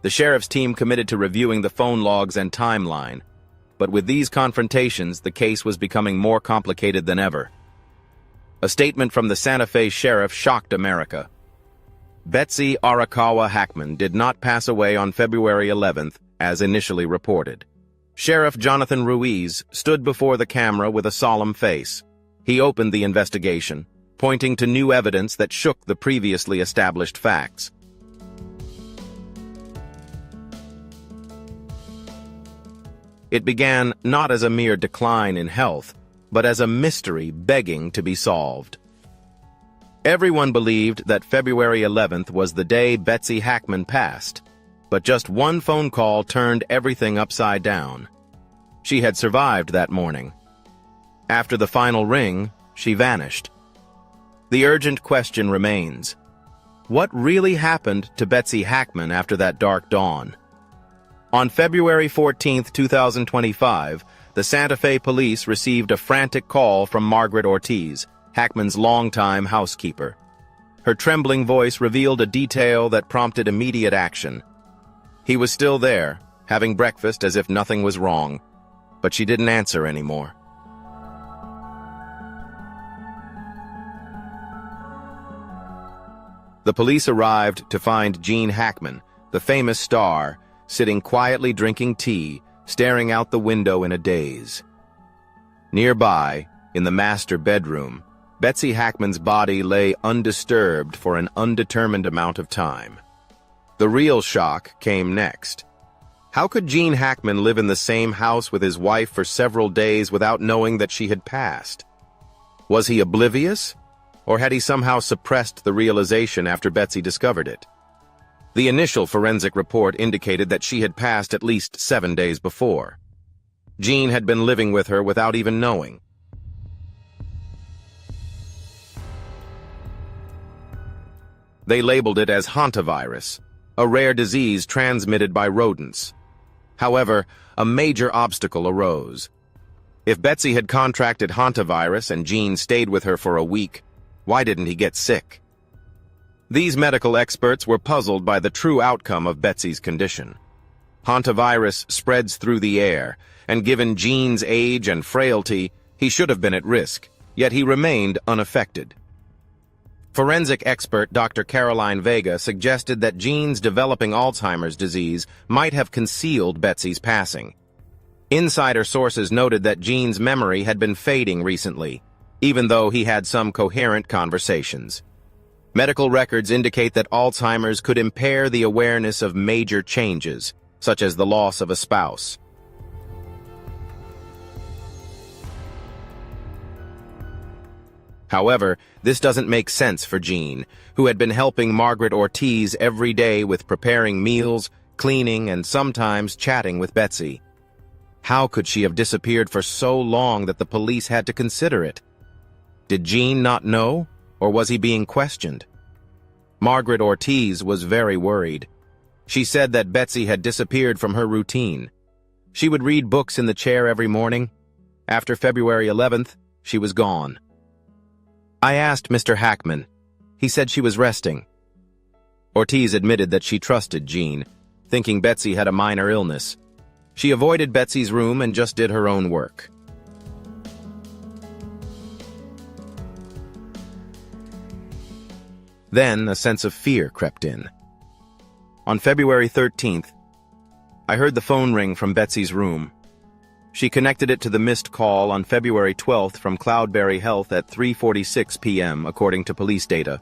The sheriff's team committed to reviewing the phone logs and timeline, but with these confrontations, the case was becoming more complicated than ever. A statement from the Santa Fe sheriff shocked America. Betsy Arakawa Hackman did not pass away on February 11th, as initially reported. Sheriff Jonathan Ruiz stood before the camera with a solemn face. He opened the investigation, pointing to new evidence that shook the previously established facts. It began not as a mere decline in health, but as a mystery begging to be solved. Everyone believed that February 11th was the day Betsy Hackman passed, but just one phone call turned everything upside down. She had survived that morning. After the final ring, she vanished. The urgent question remains: what really happened to Betsy Hackman after that dark dawn? On February 14, 2025, the Santa Fe police received a frantic call from Margaret Ortiz, Hackman's longtime housekeeper. Her trembling voice revealed a detail that prompted immediate action. He was still there, having breakfast as if nothing was wrong, but she didn't answer anymore. The police arrived to find Gene Hackman, the famous star, sitting quietly drinking tea, staring out the window in a daze. Nearby, in the master bedroom, Betsy Hackman's body lay undisturbed for an undetermined amount of time. The real shock came next. How could Gene Hackman live in the same house with his wife for several days without knowing that she had passed? Was he oblivious, or had he somehow suppressed the realization after Betsy discovered it? The initial forensic report indicated that she had passed at least 7 days before. Gene had been living with her without even knowing. They labeled it as hantavirus, a rare disease transmitted by rodents. However, a major obstacle arose. If Betsy had contracted hantavirus and Gene stayed with her for a week, why didn't he get sick? These medical experts were puzzled by the true outcome of Betsy's condition. Hantavirus spreads through the air, and given Gene's age and frailty, he should have been at risk, yet he remained unaffected. Forensic expert Dr. Caroline Vega suggested that Gene's developing Alzheimer's disease might have concealed Betsy's passing. Insider sources noted that Gene's memory had been fading recently, even though he had some coherent conversations. Medical records indicate that Alzheimer's could impair the awareness of major changes, such as the loss of a spouse. However, this doesn't make sense for Gene, who had been helping Margaret Ortiz every day with preparing meals, cleaning, and sometimes chatting with Betsy. How could she have disappeared for so long that the police had to consider it? Did Gene not know, or was he being questioned? Margaret Ortiz was very worried. She said that Betsy had disappeared from her routine. She would read books in the chair every morning. After February 11th, she was gone. I asked Mr. Hackman. He said she was resting. Ortiz admitted that she trusted Gene, thinking Betsy had a minor illness. She avoided Betsy's room and just did her own work. Then a sense of fear crept in. On February 13th, I heard the phone ring from Betsy's room. She connected it to the missed call on February 12th from Cloudberry Health at 3:46 p.m., according to police data.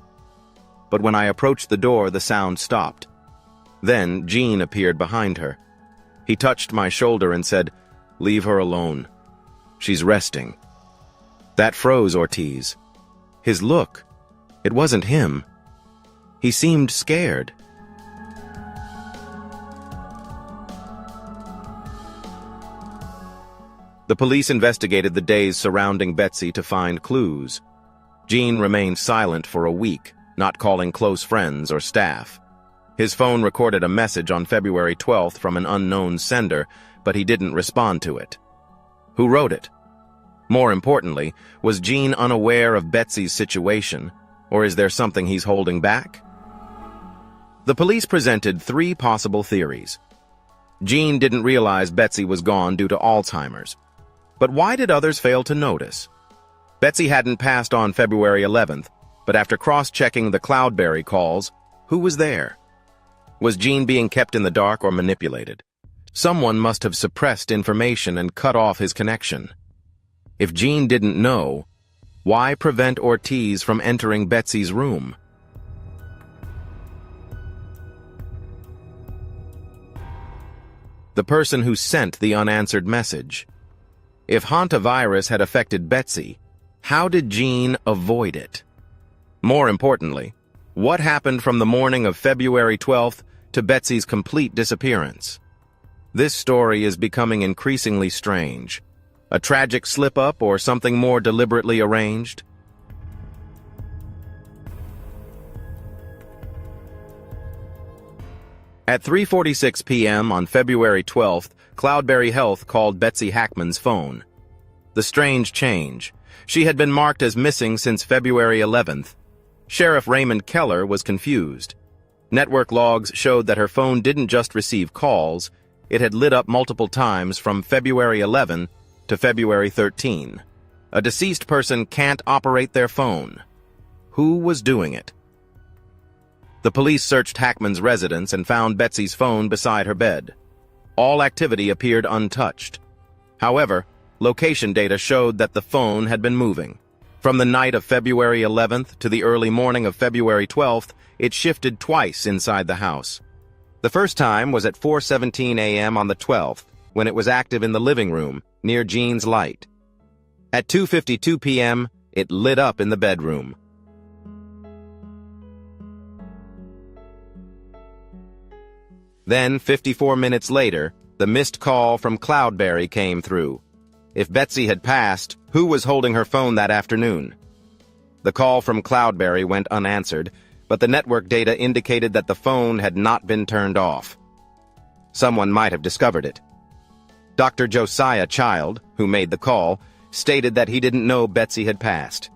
But when I approached the door, the sound stopped. Then Gene appeared behind her. He touched my shoulder and said, "Leave her alone. She's resting." That froze Ortiz. His look, it wasn't him. He seemed scared. The police investigated the days surrounding Betsy to find clues. Gene remained silent for a week, not calling close friends or staff. His phone recorded a message on February 12th from an unknown sender, but he didn't respond to it. Who wrote it? More importantly, was Gene unaware of Betsy's situation, or is there something he's holding back? The police presented 3 possible theories. Gene didn't realize Betsy was gone due to Alzheimer's. But why did others fail to notice? Betsy hadn't passed on February 11th, but after cross-checking the Cloudberry calls, who was there? Was Gene being kept in the dark or manipulated? Someone must have suppressed information and cut off his connection. If Gene didn't know, why prevent Ortiz from entering Betsy's room? The person who sent the unanswered message. If hantavirus had affected Betsy, how did Gene avoid it? More importantly, what happened from the morning of February 12th to Betsy's complete disappearance? This story is becoming increasingly strange. A tragic slip-up or something more deliberately arranged? At 3:46 p.m. on February 12th, Cloudberry Health called Betsy Hackman's phone. The strange change. She had been marked as missing since February 11th. Sheriff Raymond Keller was confused. Network logs showed that her phone didn't just receive calls, it had lit up multiple times from February 11 to February 13. A deceased person can't operate their phone. Who was doing it? The police searched Hackman's residence and found Betsy's phone beside her bed. All activity appeared untouched. However, location data showed that the phone had been moving. From the night of February 11th to the early morning of February 12th, it shifted twice inside the house. The first time was at 4:17 a.m. on the 12th, when it was active in the living room, near Gene's light. At 2:52 p.m., it lit up in the bedroom. Then, 54 minutes later, the missed call from Cloudberry came through. If Betsy had passed, who was holding her phone that afternoon? The call from Cloudberry went unanswered, but the network data indicated that the phone had not been turned off. Someone might have discovered it. Dr. Josiah Child, who made the call, stated that he didn't know Betsy had passed.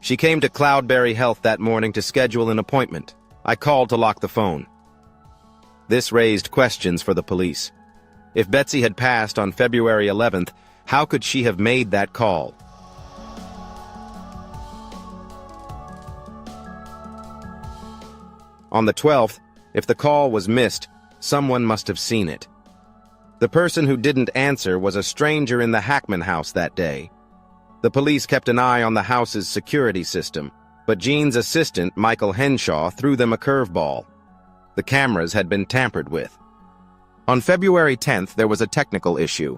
She came to Cloudberry Health that morning to schedule an appointment. I called to lock the phone. This raised questions for the police. If Betsy had passed on February 11th, how could she have made that call? On the 12th, if the call was missed, someone must have seen it. The person who didn't answer was a stranger in the Hackman house that day. The police kept an eye on the house's security system, but Gene's assistant, Michael Henshaw, threw them a curveball. The cameras had been tampered with. On February 10th, there was a technical issue.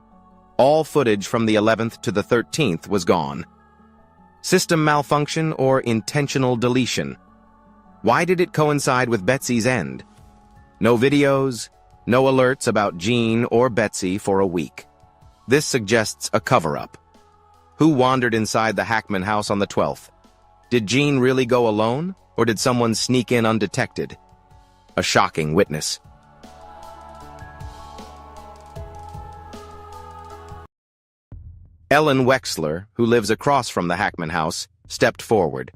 All footage from the 11th to the 13th was gone. System malfunction or intentional deletion? Why did it coincide with Betsy's end? No videos, no alerts about Gene or Betsy for a week. This suggests a cover-up. Who wandered inside the Hackman house on the 12th? Did Gene really go alone, or did someone sneak in undetected? A shocking witness. Ellen Wexler, who lives across from the Hackman house, stepped forward.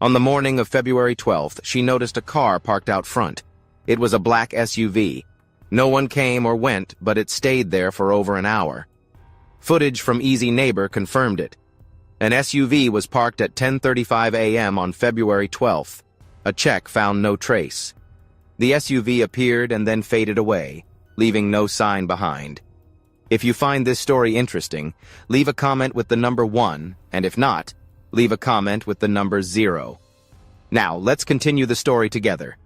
On the morning of February 12th, she noticed a car parked out front. It was a black SUV. No one came or went, but it stayed there for over an hour. Footage from Easy Neighbor confirmed it. An SUV was parked at 10:35 a.m. on February 12th. A check found no trace. The SUV appeared and then faded away, leaving no sign behind. If you find this story interesting, leave a comment with the number 1, and if not, leave a comment with the number 0. Now, let's continue the story together.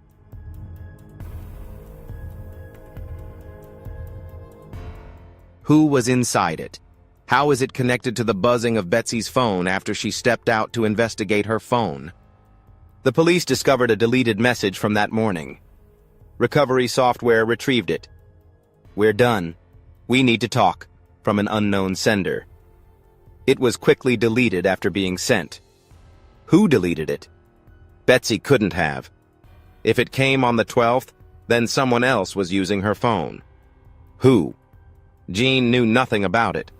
Who was inside it? How is it connected to the buzzing of Betsy's phone after she stepped out to investigate her phone? The police discovered a deleted message from that morning. Recovery software retrieved it. "We're done. We need to talk," from an unknown sender. It was quickly deleted after being sent. Who deleted it? Betsy couldn't have. If it came on the 12th, then someone else was using her phone. Who? Gene knew nothing about it.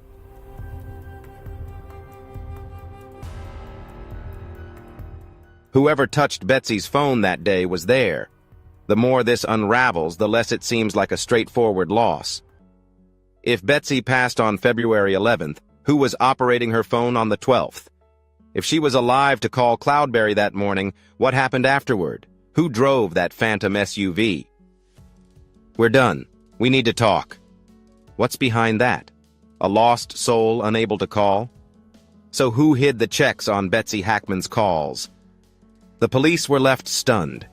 Whoever touched Betsy's phone that day was there. The more this unravels, the less it seems like a straightforward loss. If Betsy passed on February 11th, who was operating her phone on the 12th? If she was alive to call Cloudberry that morning, what happened afterward? Who drove that phantom SUV? "We're done. We need to talk." What's behind that? A lost soul unable to call? So who hid the checks on Betsy Hackman's calls? The police were left stunned.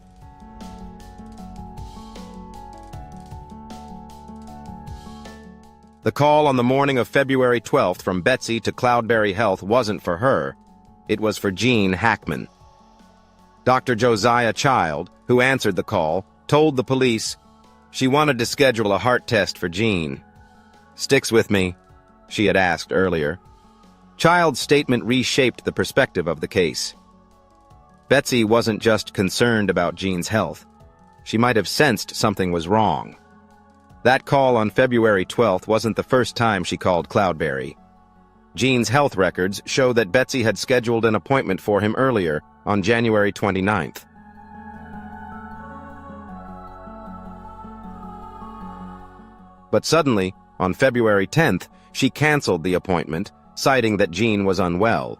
The call on the morning of February 12th from Betsy to Cloudberry Health wasn't for her. It was for Gene Hackman. Dr. Josiah Child, who answered the call, told the police she wanted to schedule a heart test for Gene. "Sticks with me?" she had asked earlier. Child's statement reshaped the perspective of the case. Betsy wasn't just concerned about Gene's health. She might have sensed something was wrong. That call on February 12th wasn't the first time she called Cloudberry. Gene's health records show that Betsy had scheduled an appointment for him earlier, on January 29th. But suddenly, on February 10th, she canceled the appointment, citing that Gene was unwell.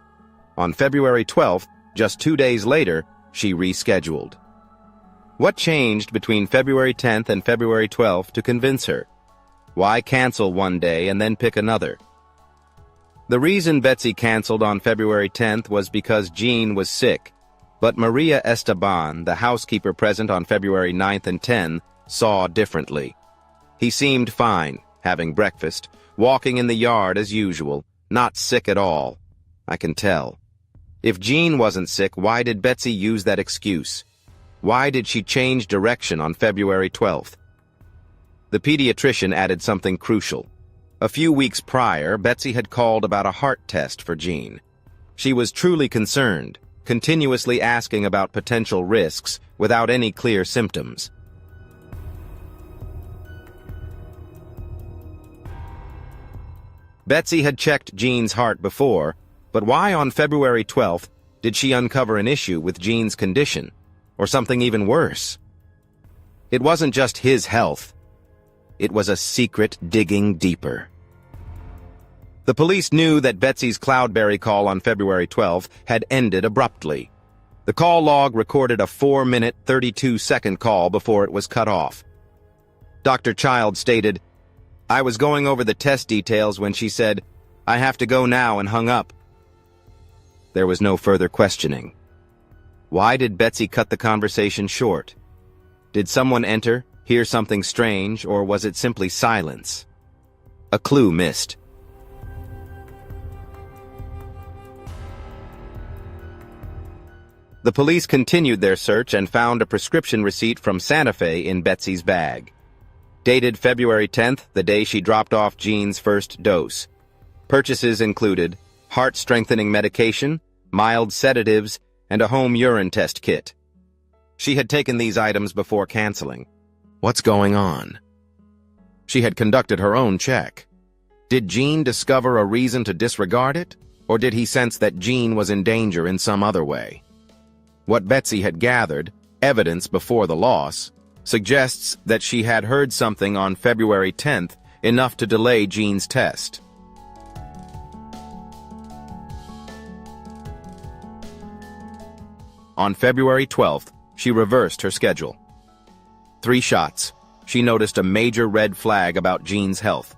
On February 12th, just 2 days later, she rescheduled. What changed between February 10th and February 12th to convince her? Why cancel one day and then pick another? The reason Betsy canceled on February 10th was because Gene was sick, but Maria Esteban, the housekeeper present on February 9th and 10th, saw differently. He seemed fine, having breakfast, walking in the yard as usual, not sick at all. I can tell. If Gene wasn't sick, why did Betsy use that excuse? Why did she change direction on February 12th? The pediatrician added something crucial. A few weeks prior, Betsy had called about a heart test for Gene. She was truly concerned, continuously asking about potential risks without any clear symptoms. Betsy had checked Gene's heart before, but why on February 12th Did she uncover an issue with Gene's condition, or something even worse? It wasn't just his health. It was a secret digging deeper. The police knew that Betsy's Cloudberry call on February 12th had ended abruptly. The call log recorded a 4-minute, 32-second call before it was cut off. Dr. Child stated, "I was going over the test details when she said, 'I have to go now,' and hung up." There was no further questioning. Why did Betsy cut the conversation short? Did someone enter, hear something strange, or was it simply silence? A clue missed. The police continued their search and found a prescription receipt from Santa Fe in Betsy's bag. Dated February 10th, the day she dropped off Gene's first dose. Purchases included heart-strengthening medication, mild sedatives, and a home urine test kit. She had taken these items before canceling. What's going on? She had conducted her own check. Did Gene discover a reason to disregard it, or did he sense that Gene was in danger in some other way? What Betsy had gathered, evidence before the loss, suggests that she had heard something on February 10th enough to delay Gene's test. On February 12th, she reversed her schedule. 3 shots. She noticed a major red flag about Gene's health.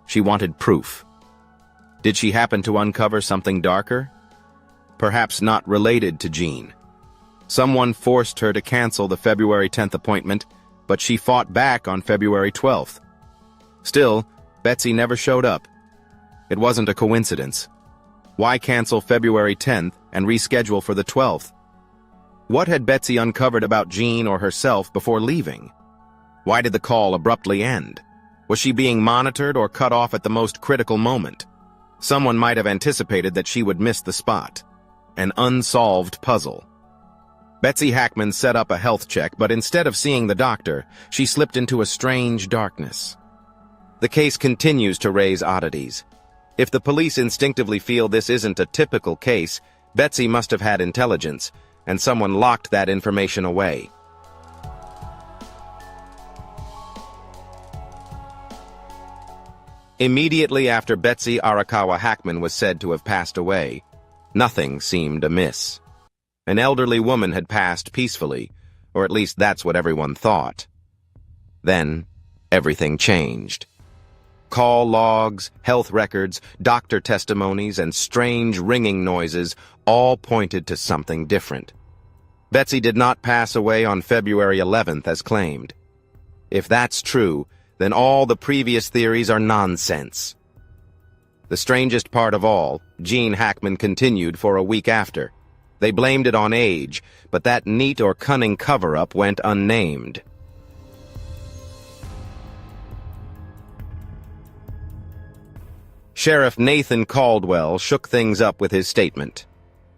She wanted proof. Did she happen to uncover something darker? Perhaps not related to Gene. Someone forced her to cancel the February 10th appointment, but she fought back on February 12th. Still, Betsy never showed up. It wasn't a coincidence. Why cancel February 10th and reschedule for the 12th? What had Betsy uncovered about Gene or herself before leaving? Why did the call abruptly end? Was she being monitored or cut off at the most critical moment? Someone might have anticipated that she would miss the spot. An unsolved puzzle. Betsy Hackman set up a health check, but instead of seeing the doctor, she slipped into a strange darkness. The case continues to raise oddities. If the police instinctively feel this isn't a typical case, Betsy must have had intelligence, and someone locked that information away. Immediately after Betsy Arakawa Hackman was said to have passed away, nothing seemed amiss. An elderly woman had passed peacefully, or at least that's what everyone thought. Then, everything changed. Call logs, health records, doctor testimonies, and strange ringing noises all pointed to something different. Betsy did not pass away on February 11th as claimed. If that's true, then all the previous theories are nonsense. The strangest part of all, Gene Hackman continued for a week after. They blamed it on age, but that neat or cunning cover-up went unnamed. Sheriff Nathan Caldwell shook things up with his statement.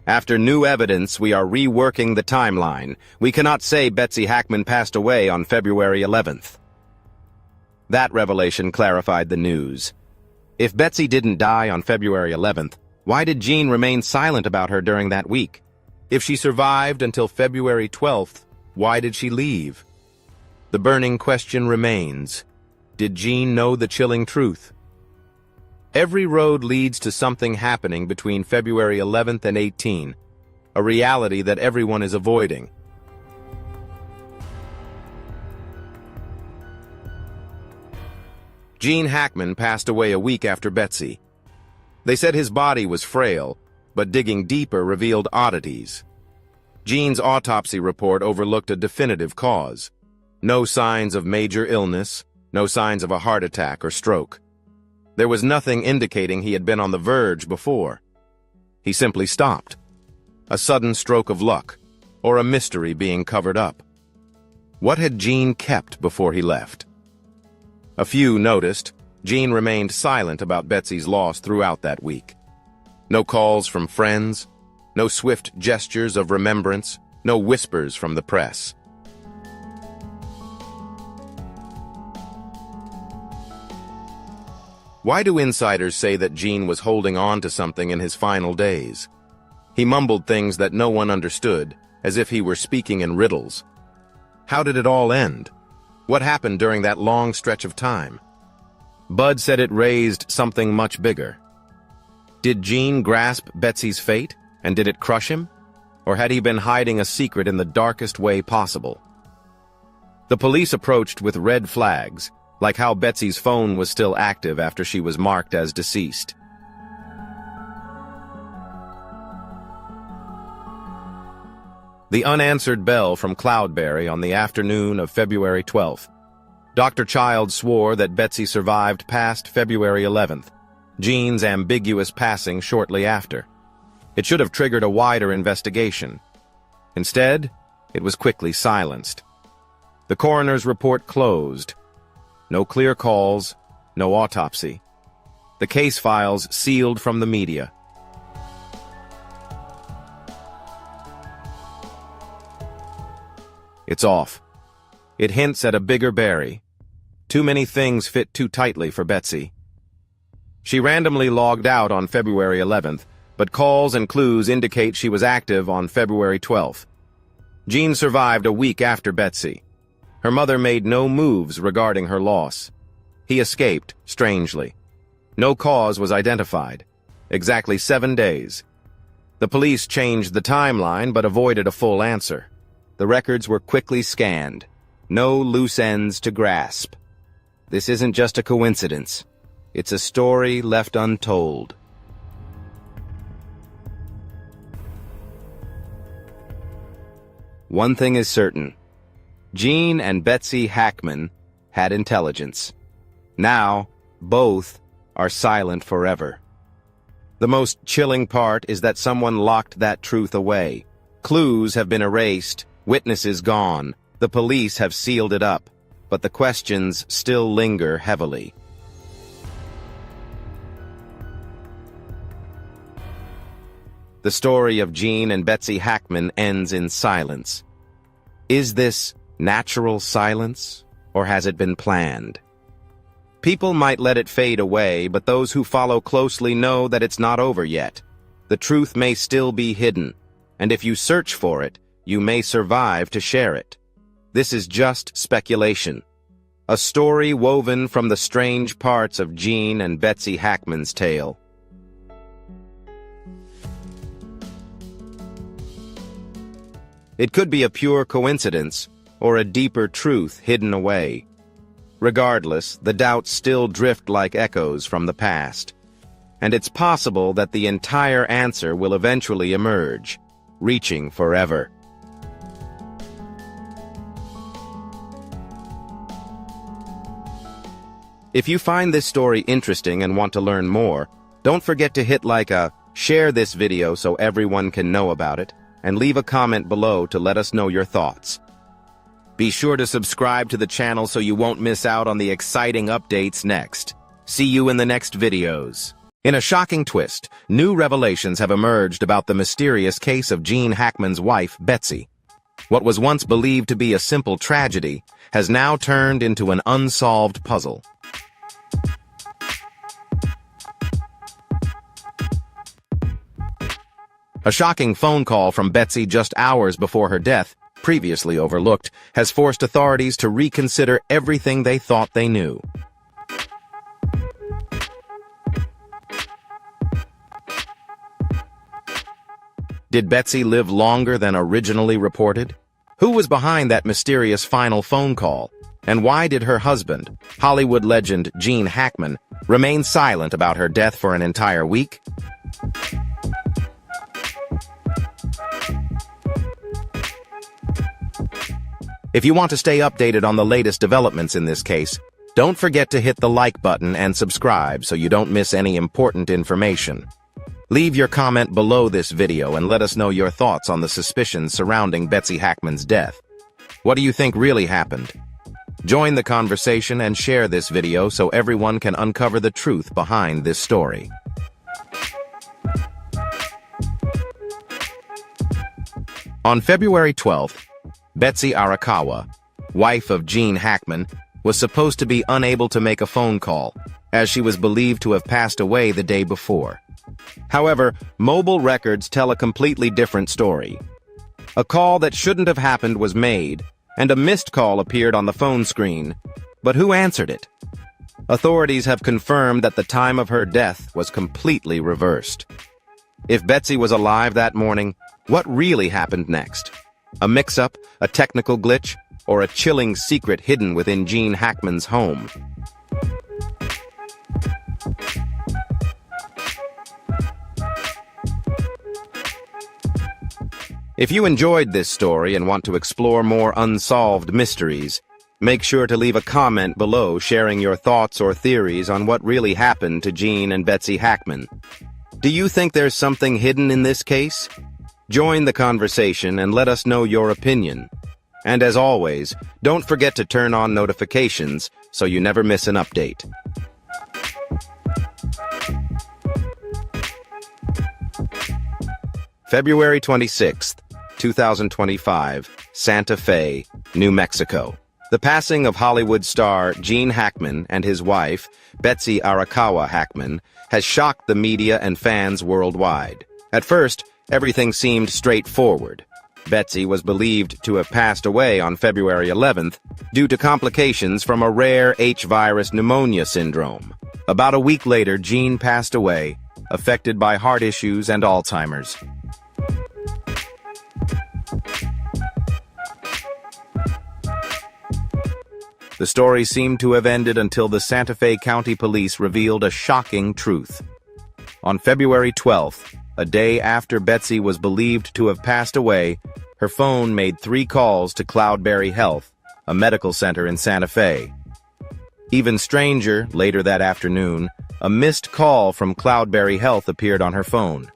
After new evidence, we are reworking the timeline. We cannot say Betsy Hackman passed away on February 11th. That revelation clarified the news. If Betsy didn't die on February 11th, why did Gene remain silent about her during that week? If she survived until February 12th, why did she leave? The burning question remains. Did Gene know the chilling truth? Every road leads to something happening between February 11th and 18, a reality that everyone is avoiding. Gene Hackman passed away a week after Betsy. They said his body was frail, but digging deeper revealed oddities. Gene's autopsy report overlooked a definitive cause. No signs of major illness, no signs of a heart attack or stroke. There was nothing indicating he had been on the verge before. He simply stopped. A sudden stroke of luck, or a mystery being covered up. What had Gene kept before he left? A few noticed, Gene remained silent about Betsy's loss throughout that week. No calls from friends, no swift gestures of remembrance, no whispers from the press. Why do insiders say that Gene was holding on to something in his final days? He mumbled things that no one understood, as if he were speaking in riddles. How did it all end? What happened during that long stretch of time? Bud said it raised something much bigger. Did Gene grasp Betsy's fate, and did it crush him? Or had he been hiding a secret in the darkest way possible? The police approached with red flags, like how Betsy's phone was still active after she was marked as deceased. The unanswered bell from Cloudberry on the afternoon of February 12th. Dr. Child swore that Betsy survived past February 11th, Gene's ambiguous passing shortly after. It should have triggered a wider investigation. Instead, it was quickly silenced. The coroner's report closed. No clear calls, no autopsy. The case files sealed from the media. It's off. It hints at a bigger Barry. Too many things fit too tightly for Betsy. She randomly logged out on February 11th, but calls and clues indicate she was active on February 12th. Gene survived a week after Betsy. Her mother made no moves regarding her loss. He escaped, strangely. No cause was identified. Exactly 7 days. The police changed the timeline but avoided a full answer. The records were quickly scanned. No loose ends to grasp. This isn't just a coincidence. It's a story left untold. One thing is certain. Gene and Betsy Hackman had intelligence. Now, both are silent forever. The most chilling part is that someone locked that truth away. Clues have been erased, witnesses gone, the police have sealed it up, but the questions still linger heavily. The story of Gene and Betsy Hackman ends in silence. Is this natural silence, or has it been planned? People might let it fade away, but those who follow closely know that it's not over yet. The truth may still be hidden, and if you search for it, you may survive to share it. This is just speculation. A story woven from the strange parts of Gene and Betsy Hackman's tale. It could be a pure coincidence, or a deeper truth hidden away. Regardless, the doubts still drift like echoes from the past. And it's possible that the entire answer will eventually emerge, reaching forever. If you find this story interesting and want to learn more, don't forget to hit share this video so everyone can know about it, and leave a comment below to let us know your thoughts. Be sure to subscribe to the channel so you won't miss out on the exciting updates next. See you in the next videos. In a shocking twist, new revelations have emerged about the mysterious case of Gene Hackman's wife, Betsy. What was once believed to be a simple tragedy has now turned into an unsolved puzzle. A shocking phone call from Betsy just hours before her death, previously overlooked, has forced authorities to reconsider everything they thought they knew. Did Betsy live longer than originally reported? Who was behind that mysterious final phone call? And why did her husband, Hollywood legend Gene Hackman, remain silent about her death for an entire week? If you want to stay updated on the latest developments in this case, don't forget to hit the like button and subscribe so you don't miss any important information. Leave your comment below this video and let us know your thoughts on the suspicions surrounding Betsy Hackman's death. What do you think really happened? Join the conversation and share this video so everyone can uncover the truth behind this story. On February 12th, Betsy Arakawa, wife of Gene Hackman, was supposed to be unable to make a phone call, as she was believed to have passed away the day before. However, mobile records tell a completely different story. A call that shouldn't have happened was made, and a missed call appeared on the phone screen. But who answered it? Authorities have confirmed that the time of her death was completely reversed. If Betsy was alive that morning, what really happened next? A mix-up, a technical glitch, or a chilling secret hidden within Gene Hackman's home? If you enjoyed this story and want to explore more unsolved mysteries, make sure to leave a comment below sharing your thoughts or theories on what really happened to Gene and Betsy Hackman. Do you think there's something hidden in this case? Join the conversation and let us know your opinion. And as always, don't forget to turn on notifications so you never miss an update. February 26th, 2025, Santa Fe, New Mexico. The passing of Hollywood star Gene Hackman and his wife, Betsy Arakawa Hackman, has shocked the media and fans worldwide. At first, everything seemed straightforward. Betsy was believed to have passed away on February 11th due to complications from a rare H-virus pneumonia syndrome. About a week later, Gene passed away, affected by heart issues and Alzheimer's. The story seemed to have ended until the Santa Fe County Police revealed a shocking truth. On February 12th, a day after Betsy was believed to have passed away, her phone made 3 calls to Cloudberry Health, a medical center in Santa Fe. Even stranger, later that afternoon, a missed call from Cloudberry Health appeared on her phone.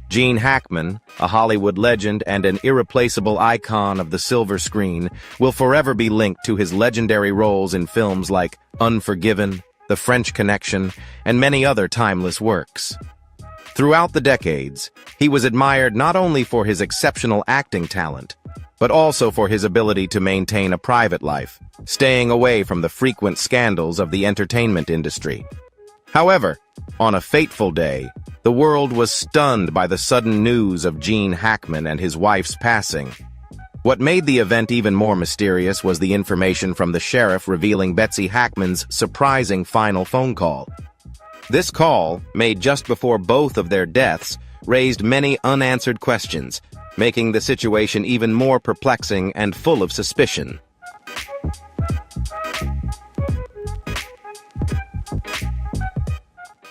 Gene Hackman, a Hollywood legend and an irreplaceable icon of the silver screen, will forever be linked to his legendary roles in films like Unforgiven, The French Connection, and many other timeless works. Throughout the decades, he was admired not only for his exceptional acting talent, but also for his ability to maintain a private life, staying away from the frequent scandals of the entertainment industry. However, on a fateful day, the world was stunned by the sudden news of Gene Hackman and his wife's passing. What made the event even more mysterious was the information from the sheriff revealing Betsy Hackman's surprising final phone call. This call, made just before both of their deaths, raised many unanswered questions, making the situation even more perplexing and full of suspicion.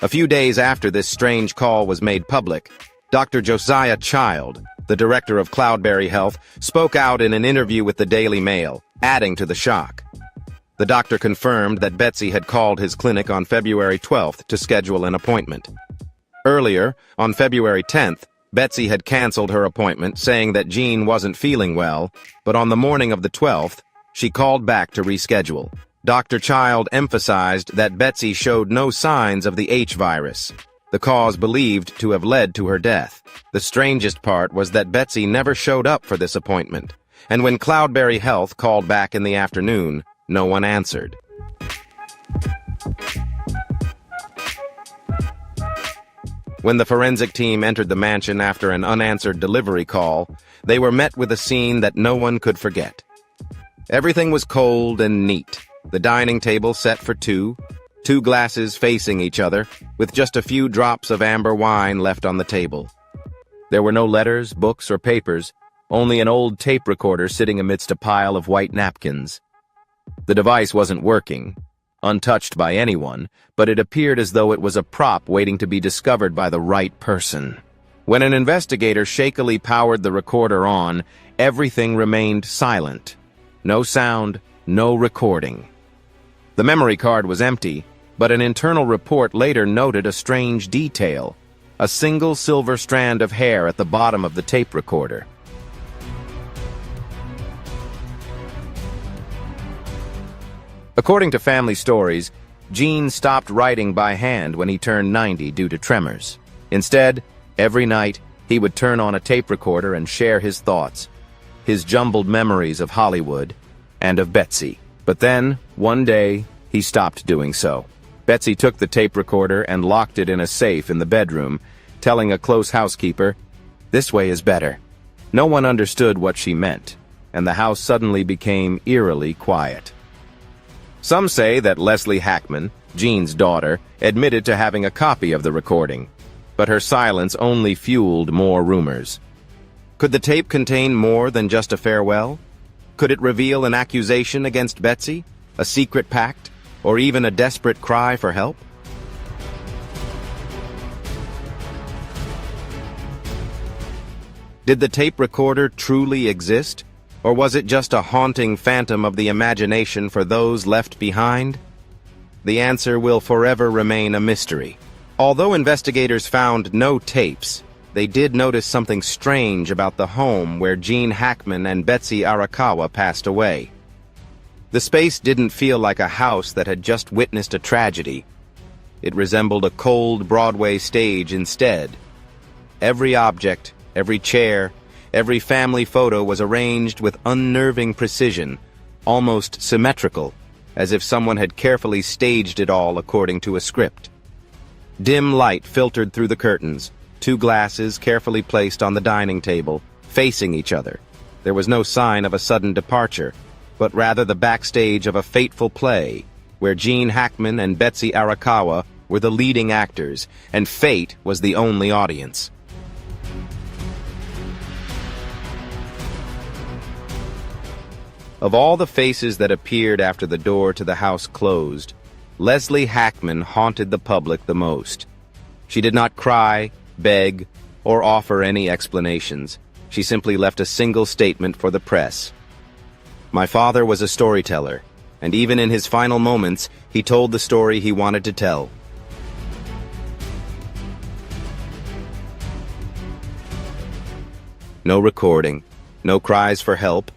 A few days after this strange call was made public, Dr. Josiah Child, the director of Cloudberry Health, spoke out in an interview with the Daily Mail, adding to the shock. The doctor confirmed that Betsy had called his clinic on February 12th to schedule an appointment. Earlier, on February 10th, Betsy had canceled her appointment, saying that Gene wasn't feeling well, but on the morning of the 12th, she called back to reschedule. Dr. Child emphasized that Betsy showed no signs of the H-virus, the cause believed to have led to her death. The strangest part was that Betsy never showed up for this appointment, and when Cloudberry Health called back in the afternoon, no one answered. When the forensic team entered the mansion after an unanswered delivery call, they were met with a scene that no one could forget. Everything was cold and neat. The dining table set for two glasses facing each other, with just a few drops of amber wine left on the table. There were no letters, books, or papers, only an old tape recorder sitting amidst a pile of white napkins. The device wasn't working, untouched by anyone, but it appeared as though it was a prop waiting to be discovered by the right person. When an investigator shakily powered the recorder on, everything remained silent. No sound, no recording. The memory card was empty, but an internal report later noted a strange detail: a single silver strand of hair at the bottom of the tape recorder. According to family stories, Gene stopped writing by hand when he turned 90 due to tremors. Instead, every night, he would turn on a tape recorder and share his thoughts, his jumbled memories of Hollywood and of Betsy. But then, one day, he stopped doing so. Betsy took the tape recorder and locked it in a safe in the bedroom, telling a close housekeeper, "This way is better." No one understood what she meant, and the house suddenly became eerily quiet. Some say that Leslie Hackman, Gene's daughter, admitted to having a copy of the recording, but her silence only fueled more rumors. Could the tape contain more than just a farewell? Could it reveal an accusation against Betsy, a secret pact, or even a desperate cry for help? Did the tape recorder truly exist, or was it just a haunting phantom of the imagination for those left behind? The answer will forever remain a mystery. Although investigators found no tapes, they did notice something strange about the home where Gene Hackman and Betsy Arakawa passed away. The space didn't feel like a house that had just witnessed a tragedy. It resembled a cold Broadway stage instead. Every object, every chair, every family photo was arranged with unnerving precision, almost symmetrical, as if someone had carefully staged it all according to a script. Dim light filtered through the curtains, two glasses carefully placed on the dining table, facing each other. There was no sign of a sudden departure, but rather the backstage of a fateful play, where Gene Hackman and Betsy Arakawa were the leading actors, and fate was the only audience. Of all the faces that appeared after the door to the house closed, Leslie Hackman haunted the public the most. She did not cry, beg, or offer any explanations. She simply left a single statement for the press. "My father was a storyteller, and even in his final moments, he told the story he wanted to tell." No recording, no cries for help,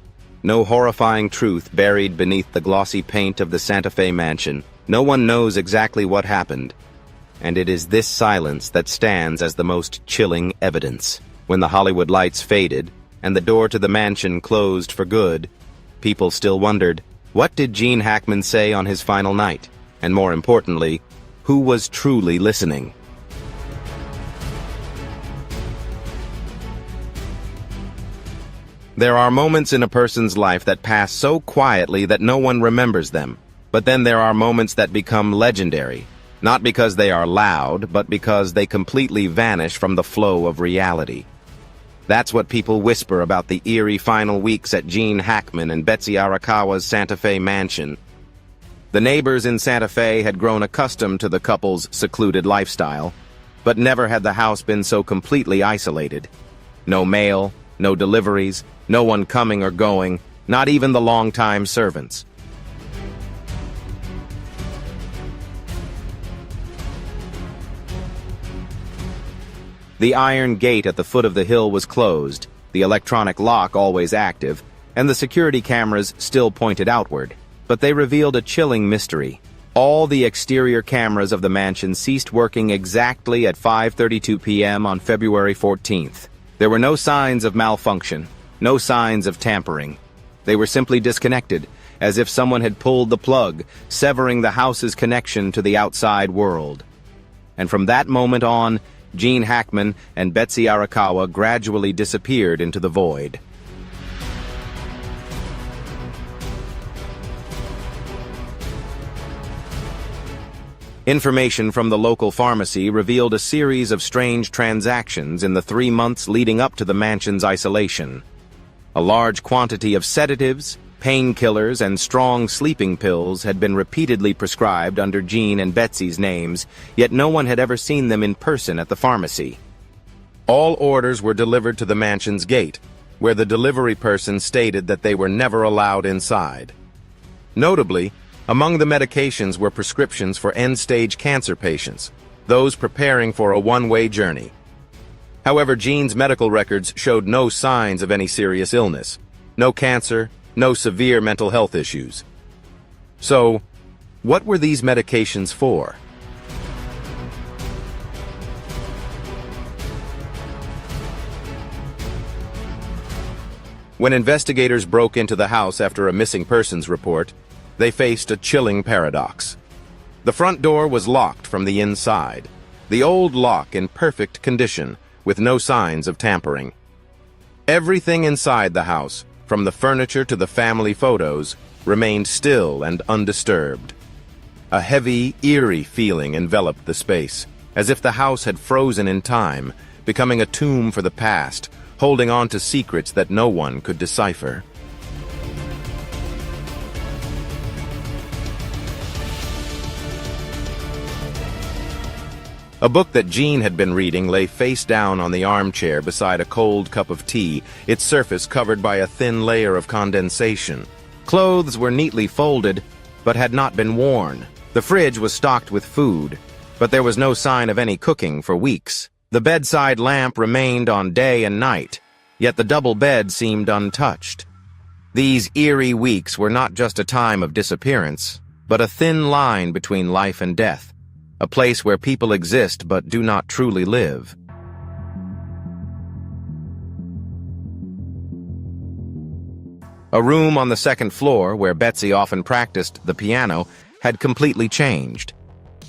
no horrifying truth buried beneath the glossy paint of the Santa Fe mansion. No one knows exactly what happened, and it is this silence that stands as the most chilling evidence. When the Hollywood lights faded, and the door to the mansion closed for good, people still wondered, what did Gene Hackman say on his final night? And more importantly, who was truly listening? There are moments in a person's life that pass so quietly that no one remembers them. But then there are moments that become legendary, not because they are loud, but because they completely vanish from the flow of reality. That's what people whisper about the eerie final weeks at Gene Hackman and Betsy Arakawa's Santa Fe mansion. The neighbors in Santa Fe had grown accustomed to the couple's secluded lifestyle, but never had the house been so completely isolated. No mail, no deliveries, no one coming or going, not even the longtime servants. The iron gate at the foot of the hill was closed, the electronic lock always active, and the security cameras still pointed outward. But they revealed a chilling mystery. All the exterior cameras of the mansion ceased working exactly at 5:32 p.m. on February 14th. There were no signs of malfunction, no signs of tampering. They were simply disconnected, as if someone had pulled the plug, severing the house's connection to the outside world. And from that moment on, Gene Hackman and Betsy Arakawa gradually disappeared into the void. Information from the local pharmacy revealed a series of strange transactions in the 3 months leading up to the mansion's isolation. A large quantity of sedatives, painkillers, and strong sleeping pills had been repeatedly prescribed under Gene and Betsy's names, yet no one had ever seen them in person at the pharmacy. All orders were delivered to the mansion's gate, where the delivery person stated that they were never allowed inside. Notably, among the medications were prescriptions for end-stage cancer patients, those preparing for a one-way journey. However, Gene's medical records showed no signs of any serious illness, no cancer, no severe mental health issues. So, what were these medications for? When investigators broke into the house after a missing persons report, they faced a chilling paradox. The front door was locked from the inside, the old lock in perfect condition, with no signs of tampering. Everything inside the house, from the furniture to the family photos, remained still and undisturbed. A heavy, eerie feeling enveloped the space, as if the house had frozen in time, becoming a tomb for the past, holding on to secrets that no one could decipher. A book that Gene had been reading lay face down on the armchair beside a cold cup of tea, its surface covered by a thin layer of condensation. Clothes were neatly folded, but had not been worn. The fridge was stocked with food, but there was no sign of any cooking for weeks. The bedside lamp remained on day and night, yet the double bed seemed untouched. These eerie weeks were not just a time of disappearance, but a thin line between life and death, a place where people exist but do not truly live. A room on the second floor, where Betsy often practiced the piano, had completely changed.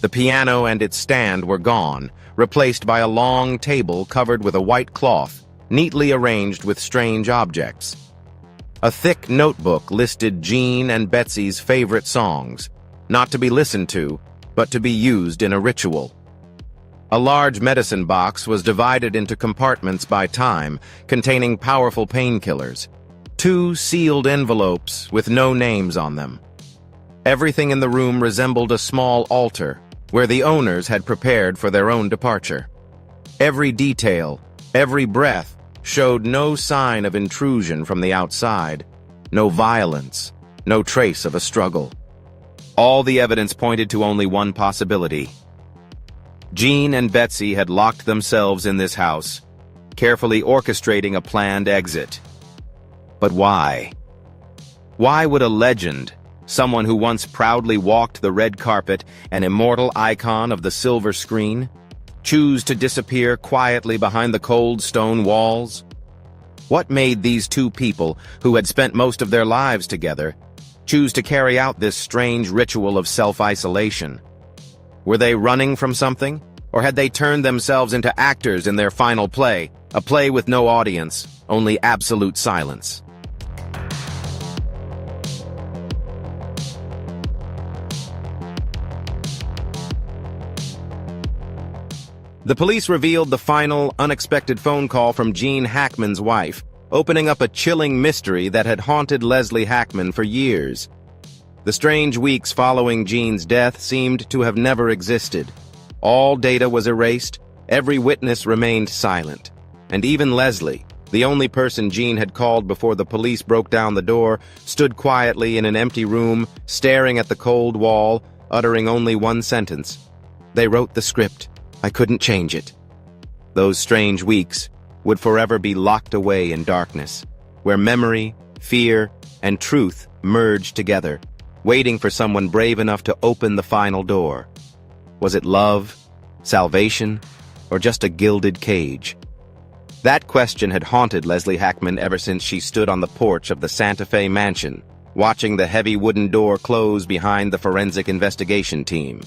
The piano and its stand were gone, replaced by a long table covered with a white cloth, neatly arranged with strange objects. A thick notebook listed Gene and Betsy's favorite songs, not to be listened to, but to be used in a ritual. A large medicine box was divided into compartments by time, containing powerful painkillers. 2 sealed envelopes with no names on them. Everything in the room resembled a small altar, where the owners had prepared for their own departure. Every detail, every breath, showed no sign of intrusion from the outside, no violence, no trace of a struggle. All the evidence pointed to only one possibility. Gene and Betsy had locked themselves in this house, carefully orchestrating a planned exit. But why? Why would a legend, someone who once proudly walked the red carpet, an immortal icon of the silver screen, choose to disappear quietly behind the cold stone walls? What made these 2 people, who had spent most of their lives together, choose to carry out this strange ritual of self-isolation? Were they running from something, or had they turned themselves into actors in their final play, a play with no audience, only absolute silence? The police revealed the final, unexpected phone call from Gene Hackman's wife, opening up a chilling mystery that had haunted Leslie Hackman for years. The strange weeks following Gene's death seemed to have never existed. All data was erased, every witness remained silent, and even Leslie, the only person Gene had called before the police broke down the door, stood quietly in an empty room, staring at the cold wall, uttering only one sentence. "They wrote the script. I couldn't change it." Those strange weeks would forever be locked away in darkness, where memory, fear, and truth merged together, waiting for someone brave enough to open the final door. Was it love, salvation, or just a gilded cage? That question had haunted Leslie Hackman ever since she stood on the porch of the Santa Fe mansion, watching the heavy wooden door close behind the forensic investigation team.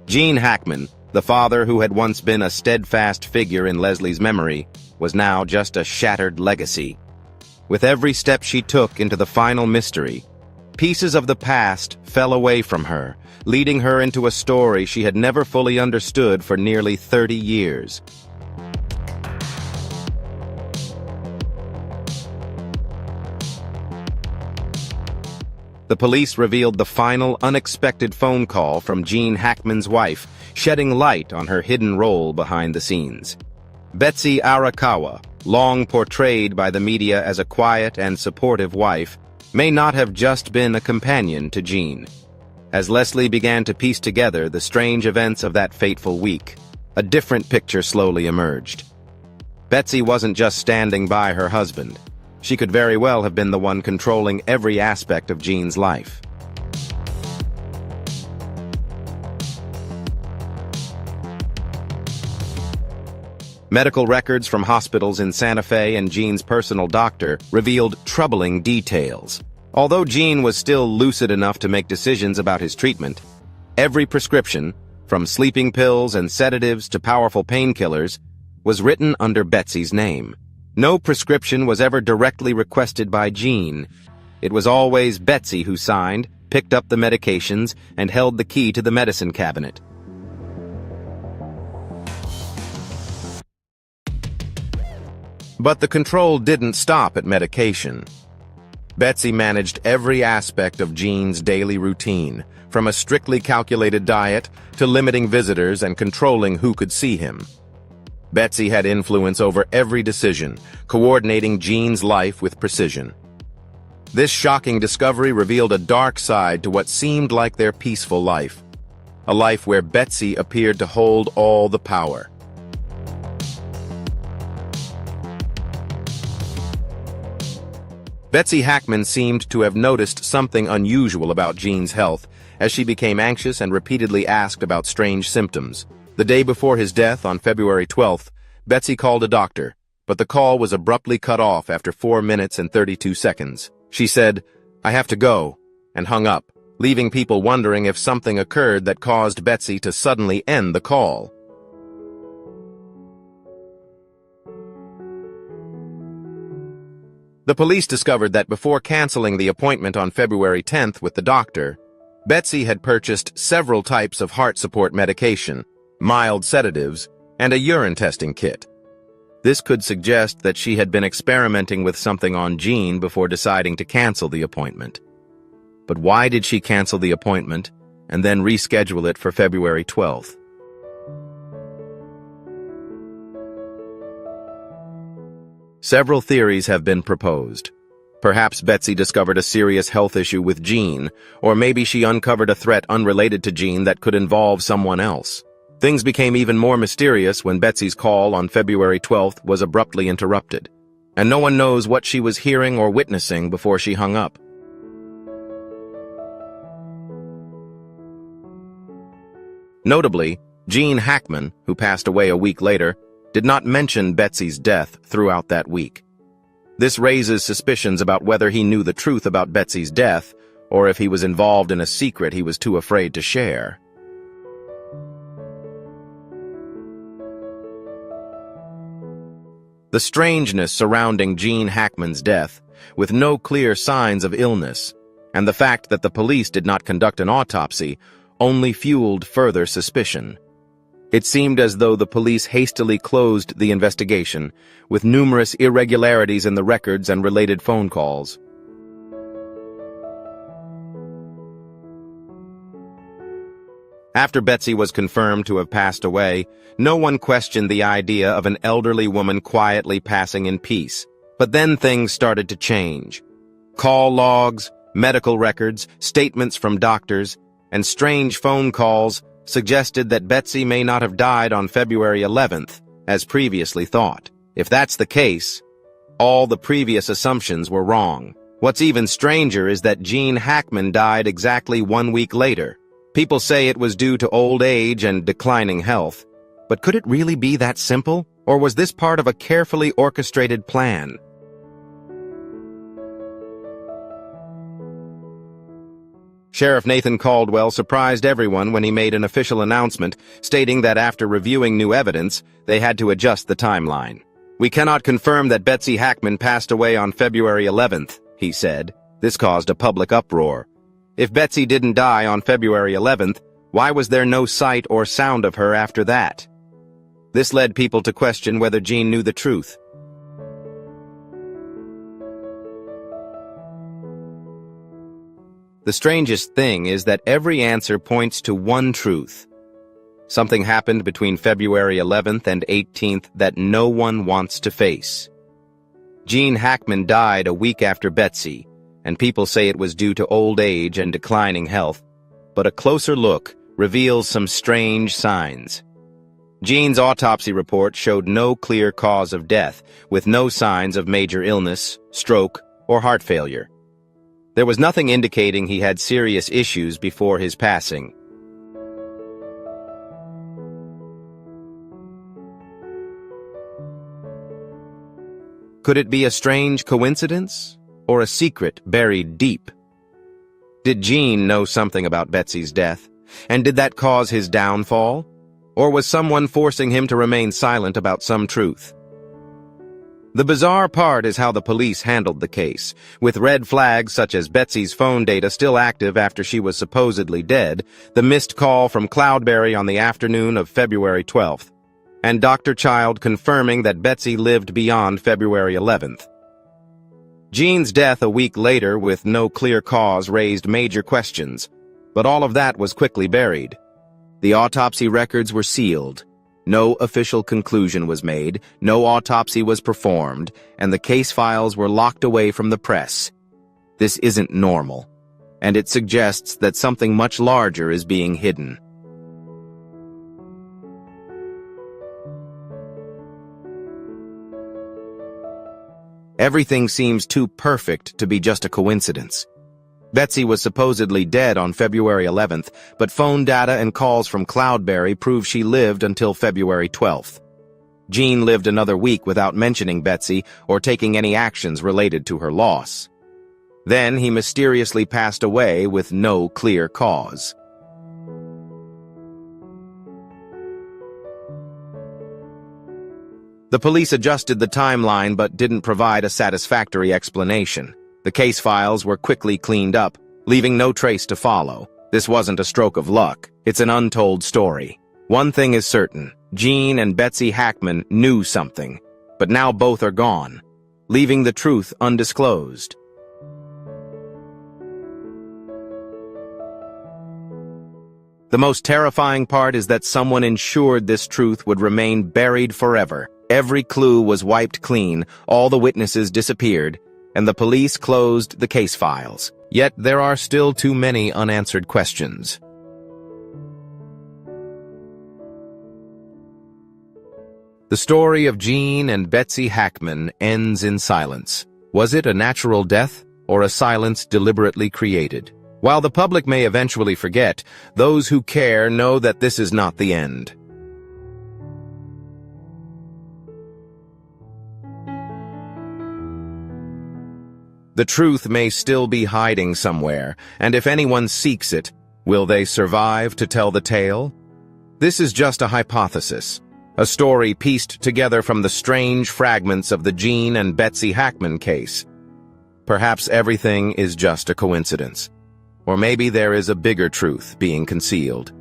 Gene Hackman, the father who had once been a steadfast figure in Leslie's memory, was now just a shattered legacy. With every step she took into the final mystery, pieces of the past fell away from her, leading her into a story she had never fully understood for nearly 30 years. The police revealed the final, unexpected phone call from Gene Hackman's wife, shedding light on her hidden role behind the scenes. Betsy Arakawa, long portrayed by the media as a quiet and supportive wife, may not have just been a companion to Gene. As Leslie began to piece together the strange events of that fateful week, a different picture slowly emerged. Betsy wasn't just standing by her husband. She could very well have been the one controlling every aspect of Gene's life. Medical records from hospitals in Santa Fe and Gene's personal doctor revealed troubling details. Although Gene was still lucid enough to make decisions about his treatment, every prescription, from sleeping pills and sedatives to powerful painkillers, was written under Betsy's name. No prescription was ever directly requested by Gene. It was always Betsy who signed, picked up the medications, and held the key to the medicine cabinet. But the control didn't stop at medication. Betsy managed every aspect of Gene's daily routine, from a strictly calculated diet to limiting visitors and controlling who could see him. Betsy had influence over every decision, coordinating Gene's life with precision. This shocking discovery revealed a dark side to what seemed like their peaceful life, a life where Betsy appeared to hold all the power. Betsy Hackman seemed to have noticed something unusual about Gene's health as she became anxious and repeatedly asked about strange symptoms. The day before his death, on February 12th, Betsy called a doctor, but the call was abruptly cut off after 4 minutes and 32 seconds. She said, "I have to go," and hung up, leaving people wondering if something occurred that caused Betsy to suddenly end the call. The police discovered that before canceling the appointment on February 10th with the doctor, Betsy had purchased several types of heart support medication, mild sedatives, and a urine testing kit. This could suggest that she had been experimenting with something on Gene before deciding to cancel the appointment. But why did she cancel the appointment and then reschedule it for February 12th? Several theories have been proposed. Perhaps Betsy discovered a serious health issue with Gene, or maybe she uncovered a threat unrelated to Gene that could involve someone else. Things became even more mysterious when Betsy's call on February 12th was abruptly interrupted, and no one knows what she was hearing or witnessing before she hung up. Notably, Gene Hackman, who passed away a week later, did not mention Betsy's death throughout that week. This raises suspicions about whether he knew the truth about Betsy's death, or if he was involved in a secret he was too afraid to share. The strangeness surrounding Gene Hackman's death, with no clear signs of illness, and the fact that the police did not conduct an autopsy, only fueled further suspicion. It seemed as though the police hastily closed the investigation, with numerous irregularities in the records and related phone calls. After Betsy was confirmed to have passed away, no one questioned the idea of an elderly woman quietly passing in peace. But then things started to change. Call logs, medical records, statements from doctors, and strange phone calls suggested that Betsy may not have died on February 11th, as previously thought. If that's the case, all the previous assumptions were wrong. What's even stranger is that Gene Hackman died exactly 1 week later. People say it was due to old age and declining health, but could it really be that simple? Or was this part of a carefully orchestrated plan? Sheriff Nathan Caldwell surprised everyone when he made an official announcement stating that after reviewing new evidence, they had to adjust the timeline. "We cannot confirm that Betsy Hackman passed away on February 11th, he said. This caused a public uproar. If Betsy didn't die on February 11th, why was there no sight or sound of her after that? This led people to question whether Gene knew the truth. The strangest thing is that every answer points to one truth. Something happened between February 11th and 18th that no one wants to face. Gene Hackman died a week after Betsy, and people say it was due to old age and declining health, but a closer look reveals some strange signs. Gene's autopsy report showed no clear cause of death, with no signs of major illness, stroke, or heart failure. There was nothing indicating he had serious issues before his passing. Could it be a strange coincidence? or a secret buried deep? Did Gene know something about Betsy's death? And did that cause his downfall? Or was someone forcing him to remain silent about some truth? The bizarre part is how the police handled the case. With red flags such as Betsy's phone data still active after she was supposedly dead, the missed call from Cloudberry on the afternoon of February 12th, and Dr. Child confirming that Betsy lived beyond February 11th. Gene's death a week later with no clear cause raised major questions, but all of that was quickly buried. The autopsy records were sealed. No official conclusion was made, no autopsy was performed, and the case files were locked away from the press. This isn't normal, and it suggests that something much larger is being hidden. Everything seems too perfect to be just a coincidence. Betsy was supposedly dead on February 11th, but phone data and calls from Cloudberry prove she lived until February 12th. Gene lived another week without mentioning Betsy or taking any actions related to her loss. Then he mysteriously passed away with no clear cause. The police adjusted the timeline but didn't provide a satisfactory explanation. The case files were quickly cleaned up, leaving no trace to follow. This wasn't a stroke of luck. It's an untold story. One thing is certain. Gene and Betsy Hackman knew something, but now both are gone, leaving the truth undisclosed. The most terrifying part is that someone ensured this truth would remain buried forever. Every clue was wiped clean, all the witnesses disappeared, and the police closed the case files. Yet there are still too many unanswered questions. The story of Gene and Betsy Hackman ends in silence. Was it a natural death or a silence deliberately created? While the public may eventually forget, those who care know that this is not the end. The truth may still be hiding somewhere, and if anyone seeks it, will they survive to tell the tale? This is just a hypothesis, a story pieced together from the strange fragments of the Gene and Betsy Hackman case. Perhaps everything is just a coincidence, or maybe there is a bigger truth being concealed.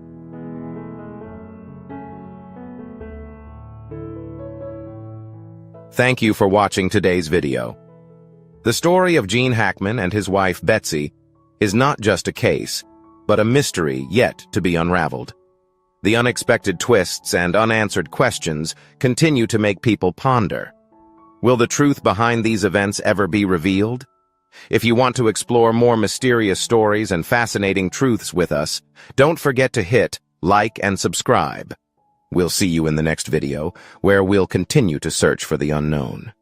Thank you for watching today's video. The story of Gene Hackman and his wife Betsy is not just a case, but a mystery yet to be unraveled. The unexpected twists and unanswered questions continue to make people ponder. Will the truth behind these events ever be revealed? If you want to explore more mysterious stories and fascinating truths with us, don't forget to hit like and subscribe. We'll see you in the next video, where we'll continue to search for the unknown.